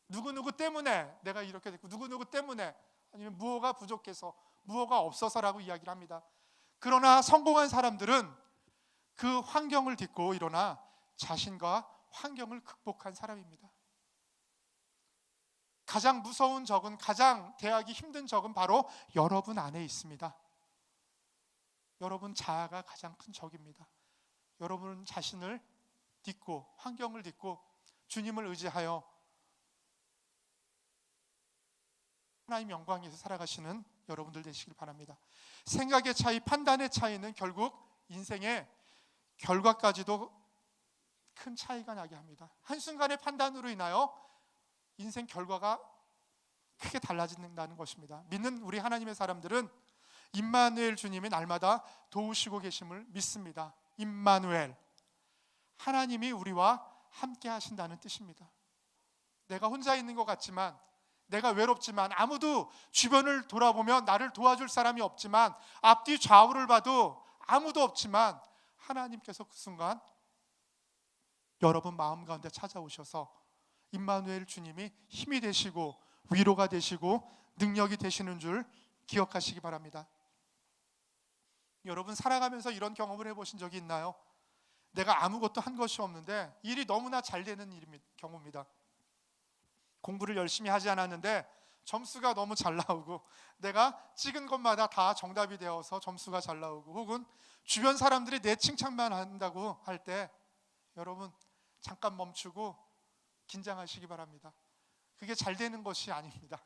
누구누구 때문에 내가 이렇게 됐고, 누구누구 때문에, 아니면 무엇가 부족해서, 무엇가 없어서라고 이야기를 합니다. 그러나 성공한 사람들은 그 환경을 딛고 일어나 자신과 환경을 극복한 사람입니다. 가장 무서운 적은, 가장 대하기 힘든 적은 바로 여러분 안에 있습니다. 여러분 자아가 가장 큰 적입니다. 여러분 자신을 딛고, 환경을 딛고 주님을 의지하여 하나님 영광에서 살아가시는 여러분들 되시길 바랍니다. 생각의 차이, 판단의 차이는 결국 인생의 결과까지도 큰 차이가 나게 합니다. 한순간의 판단으로 인하여 인생 결과가 크게 달라진다는 것입니다. 믿는 우리 하나님의 사람들은 임마누엘 주님이 날마다 도우시고 계심을 믿습니다. 임마누엘, 하나님이 우리와 함께 하신다는 뜻입니다. 내가 혼자 있는 것 같지만, 내가 외롭지만, 아무도 주변을 돌아보면 나를 도와줄 사람이 없지만, 앞뒤 좌우를 봐도 아무도 없지만, 하나님께서 그 순간 여러분 마음 가운데 찾아오셔서 임마누엘 주님이 힘이 되시고 위로가 되시고 능력이 되시는 줄 기억하시기 바랍니다. 여러분 살아가면서 이런 경험을 해보신 적이 있나요? 내가 아무것도 한 것이 없는데 일이 너무나 잘 되는 경우입니다. 공부를 열심히 하지 않았는데 점수가 너무 잘 나오고, 내가 찍은 것마다 다 정답이 되어서 점수가 잘 나오고, 혹은 주변 사람들이 내 칭찬만 한다고 할 때 여러분 잠깐 멈추고 긴장하시기 바랍니다. 그게 잘 되는 것이 아닙니다.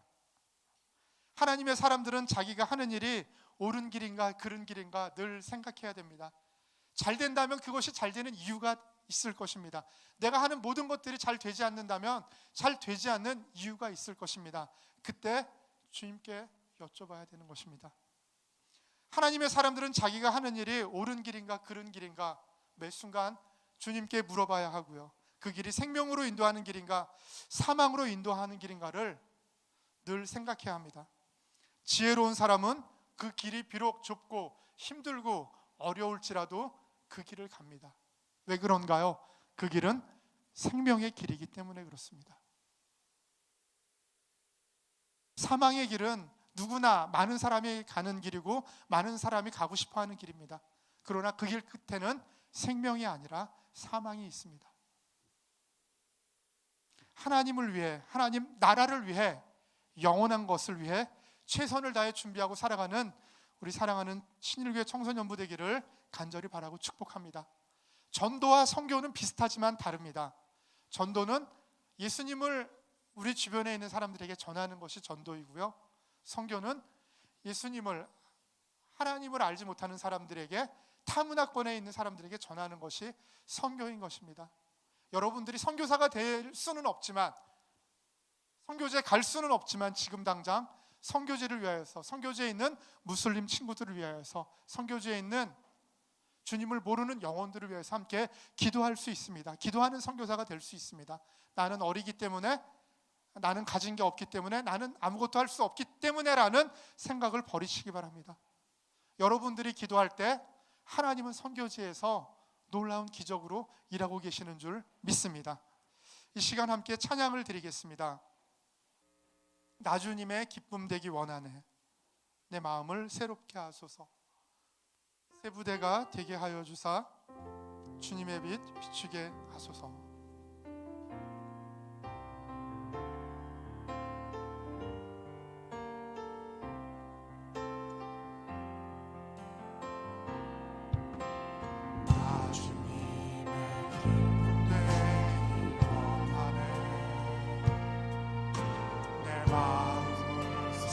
하나님의 사람들은 자기가 하는 일이 옳은 길인가 그른 길인가 늘 생각해야 됩니다. 잘 된다면 그것이 잘 되는 이유가 있을 것입니다. 내가 하는 모든 것들이 잘 되지 않는다면 잘 되지 않는 이유가 있을 것입니다. 그때 주님께 여쭤봐야 되는 것입니다. 하나님의 사람들은 자기가 하는 일이 옳은 길인가 그른 길인가 매 순간 주님께 물어봐야 하고요. 그 길이 생명으로 인도하는 길인가 사망으로 인도하는 길인가를 늘 생각해야 합니다. 지혜로운 사람은 그 길이 비록 좁고 힘들고 어려울지라도 그 길을 갑니다. 왜 그런가요? 그 길은 생명의 길이기 때문에 그렇습니다. 사망의 길은 누구나 많은 사람이 가는 길이고 많은 사람이 가고 싶어하는 길입니다. 그러나 그 길 끝에는 생명이 아니라 사망이 있습니다. 하나님을 위해, 하나님 나라를 위해, 영원한 것을 위해 최선을 다해 준비하고 살아가는 우리 사랑하는 신일교회 청소년부 되기를 간절히 바라고 축복합니다. 전도와 선교는 비슷하지만 다릅니다. 전도는 예수님을 우리 주변에 있는 사람들에게 전하는 것이 전도이고요, 선교는 예수님을, 하나님을 알지 못하는 사람들에게, 타문화권에 있는 사람들에게 전하는 것이 선교인 것입니다. 여러분들이 선교사가 될 수는 없지만, 선교지에 갈 수는 없지만 지금 당장 선교지를 위하여서, 선교지에 있는 무슬림 친구들을 위하여서, 선교지에 있는 주님을 모르는 영혼들을 위해서 함께 기도할 수 있습니다. 기도하는 선교사가 될 수 있습니다. 나는 어리기 때문에, 나는 가진 게 없기 때문에, 나는 아무것도 할 수 없기 때문에라는 생각을 버리시기 바랍니다. 여러분들이 기도할 때 하나님은 선교지에서 놀라운 기적으로 일하고 계시는 줄 믿습니다. 이 시간 함께 찬양을 드리겠습니다. 나주님의 기쁨 되기 원하네, 내 마음을 새롭게 하소서. 새 부대가 되게 하여 주사 주님의 빛 비추게 하소서.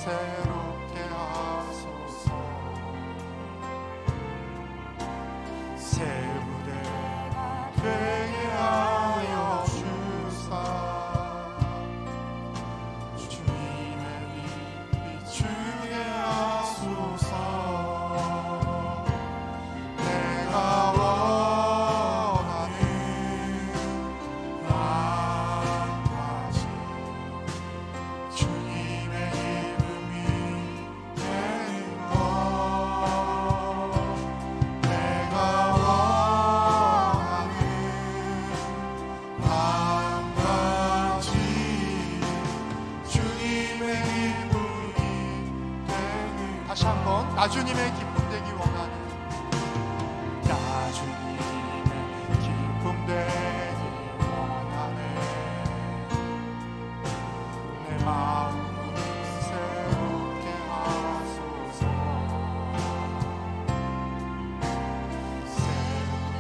새롭게 하소서. 새 부대가 되게 하여 주사 주님의 빛 비추게 하소서. 내가 원하는 한 가지 주님의 다시 한번 나주님의 기쁨 되기 원하는, 나주님의 기쁨 되기 원하네, 내 마음을 새롭게 하소서. 새롭게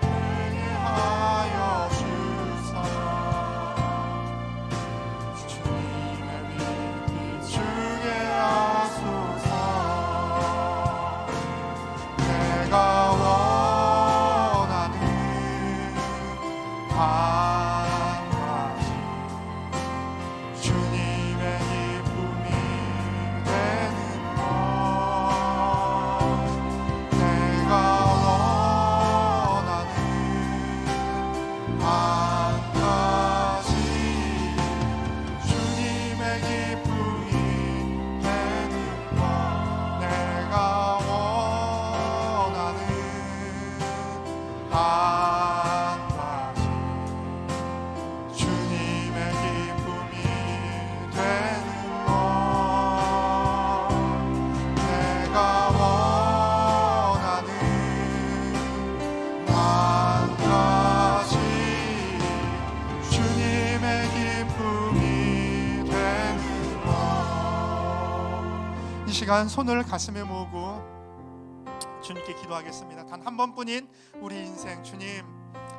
되게 하여 주사 주님의 빛 비추게 하소서. 내가 원하는 한 가지 주님의 기쁨이 되는 것. 내가 원하는 한 가지 주님의 이 시간 손을 가슴에 모으고 주님께 기도하겠습니다. 단 한 번뿐인 우리 인생, 주님,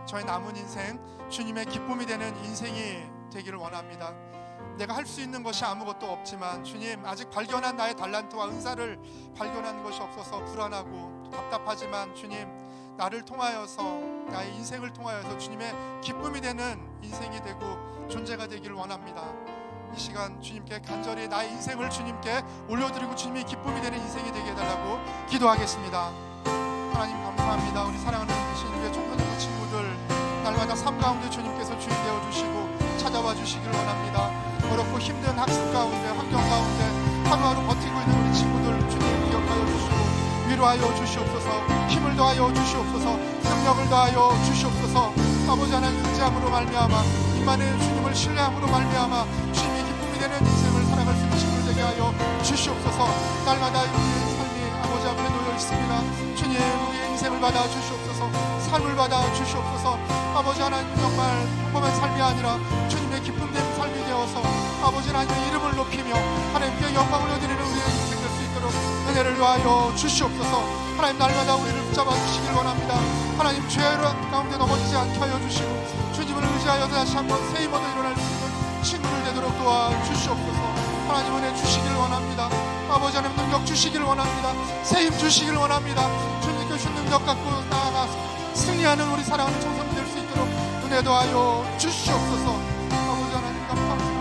저의 남은 인생 주님의 기쁨이 되는 인생이 되기를 원합니다. 내가 할 수 있는 것이 아무것도 없지만 주님, 아직 발견한 나의 달란트와 은사를 발견한 것이 없어서 불안하고 답답하지만 주님, 나를 통하여서, 나의 인생을 통하여서 주님의 기쁨이 되는 인생이 되고 존재가 되기를 원합니다. 이 시간 주님께 간절히 나의 인생을 주님께 올려드리고 주님의 기쁨이 되는 인생이 되게 해달라고 기도하겠습니다. 하나님 감사합니다. 우리 사랑하는 주님의 청소년 친구들 날마다 삶 가운데 주님께서 주인 되어주시고 찾아와 주시기를 원합니다. 어렵고 힘든 학습 가운데, 환경 가운데 하루하루 버티고 있는 우리 친구들 주님 기억하여 주시고 위로하여 주시옵소서. 힘을 더하여 주시옵소서. 능력을 더하여 주시옵소서. 아버지 하나님 의지함으로 말미암아, 임마누엘 주님을 신뢰함으로 말미암아 주님의 기쁨이 되는 인생을 살아갈 수 있는 친구들 되게 하여 주시옵소서. 날마다 우리의 삶이 아버지 앞에 놓여 있습니다. 주님, 우리의 인생을 받아 주시옵소서. 삶을 받아 주시옵소서. 아버지 하나님, 정말 평범한 삶이 아니라 주님의 기쁨 된 삶이 되어서 아버지 하나님의 이름을 높이며 하나님께 영광을 얻으리는 우리의 인생 될 수 있도록 은혜를 더하여 주시옵소서. 하나님, 날마다 우리를 붙잡아 주시길 원합니다. 하나님, 죄를 가운데 넘어지지 않게 하여 주시고 주님을 의지하여 다시 한번 새 힘 얻어 일어날 수 있는 친구를 되도록 도와주시옵소서. 하나님, 은혜 주시길 원합니다. 아버지 하나님, 능력 주시길 원합니다. 새 힘 주시길 원합니다. 주님께 주신 능력 갖고 나아가서 승리하는 우리 사랑하는 청소년 될 수 있도록 은혜 더하여 주시옵소서. 아버지 하나님, 감사합니다.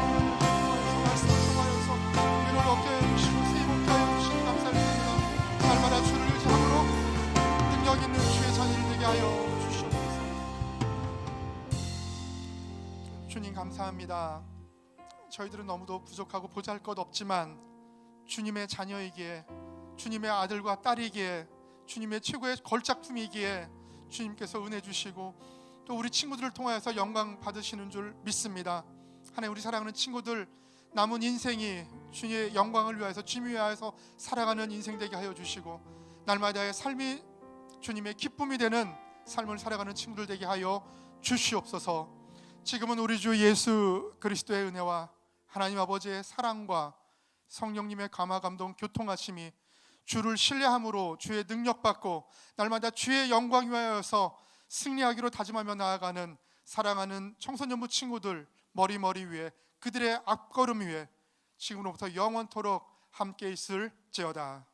말씀을 통하여서 위로를 얻게 해주시고 새 힘 얻게 하여 주시니 감사드립니다. 날마다 주를 의지함으로 능력 있는 주의 자녀를 되게 하여 주시옵소서. 주님 감사합니다. 저희들은 너무도 부족하고 보잘것없지만 주님의 자녀이기에, 주님의 아들과 딸이기에, 주님의 최고의 걸작품이기에 주님께서 은혜 주시고 또 우리 친구들을 통하여서 영광 받으시는 줄 믿습니다. 하나님, 우리 사랑하는 친구들 남은 인생이 주님의 영광을 위하여서, 주님을 위하여서 살아가는 인생 되게 하여 주시고 날마다의 삶이 주님의 기쁨이 되는 삶을 살아가는 친구들 되게 하여 주시옵소서. 지금은 우리 주 예수 그리스도의 은혜와 하나님 아버지의 사랑과 성령님의 감화 감동 교통하심이 주를 신뢰함으로 주의 능력 받고 날마다 주의 영광 위하여서 승리하기로 다짐하며 나아가는 사랑하는 청소년부 친구들 머리 위에, 그들의 앞걸음 위에 지금으로부터 영원토록 함께 있을지어다.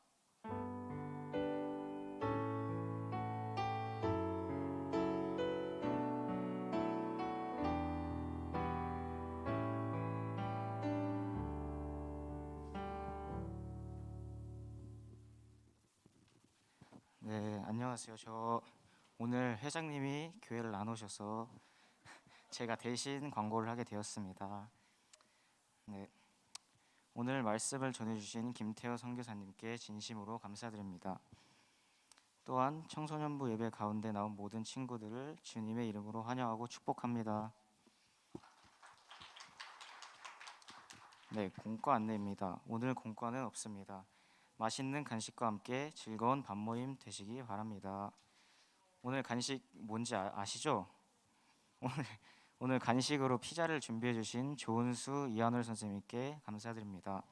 네, 안녕하세요. 저 오늘 회장님이 교회를 안 오셔서 제가 대신 광고를 하게 되었습니다. 네, 오늘 말씀을 전해주신 김태호 선교사님께 진심으로 감사드립니다. 또한 청소년부 예배 가운데 나온 모든 친구들을 주님의 이름으로 환영하고 축복합니다. 네, 공과 안내입니다. 오늘 공과는 없습니다. 맛있는 간식과 함께 즐거운 밤 모임 되시기 바랍니다. 오늘 간식 뭔지 아시죠? 오늘 간식으로 피자를 준비해 주신 조은수, 이한울 선생님께 감사드립니다.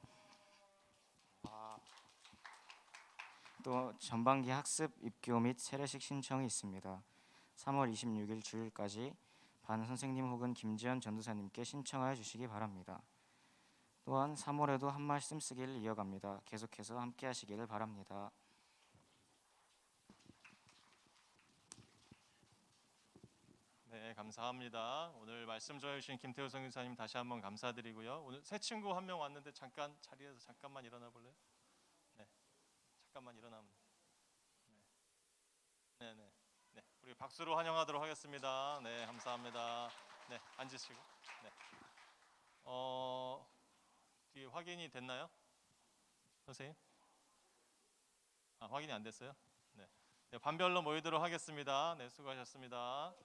또 전반기 학습 입교 및 세례식 신청이 있습니다. 3월 26일 주일까지 반 선생님 혹은 김지현 전도사님께 신청하여 주시기 바랍니다. 또한 3월에도 한 말씀 쓰기를 이어갑니다. 계속해서 함께 하시기를 바랍니다. 네, 감사합니다. 오늘 말씀 전해주신 김태우 선교사님 다시 한번 감사드리고요. 오늘 새 친구 한 명 왔는데 잠깐 자리에서 잠깐만 일어나 볼래요? 네, 잠깐만 일어나면. 네. 네, 우리 박수로 환영하도록 하겠습니다. 네, 감사합니다. 네, 앉으시고. 네. 뒤에 확인이 됐나요, 선생님? 확인이 안 됐어요? 네. 네, 반별로 모이도록 하겠습니다. 네, 수고하셨습니다.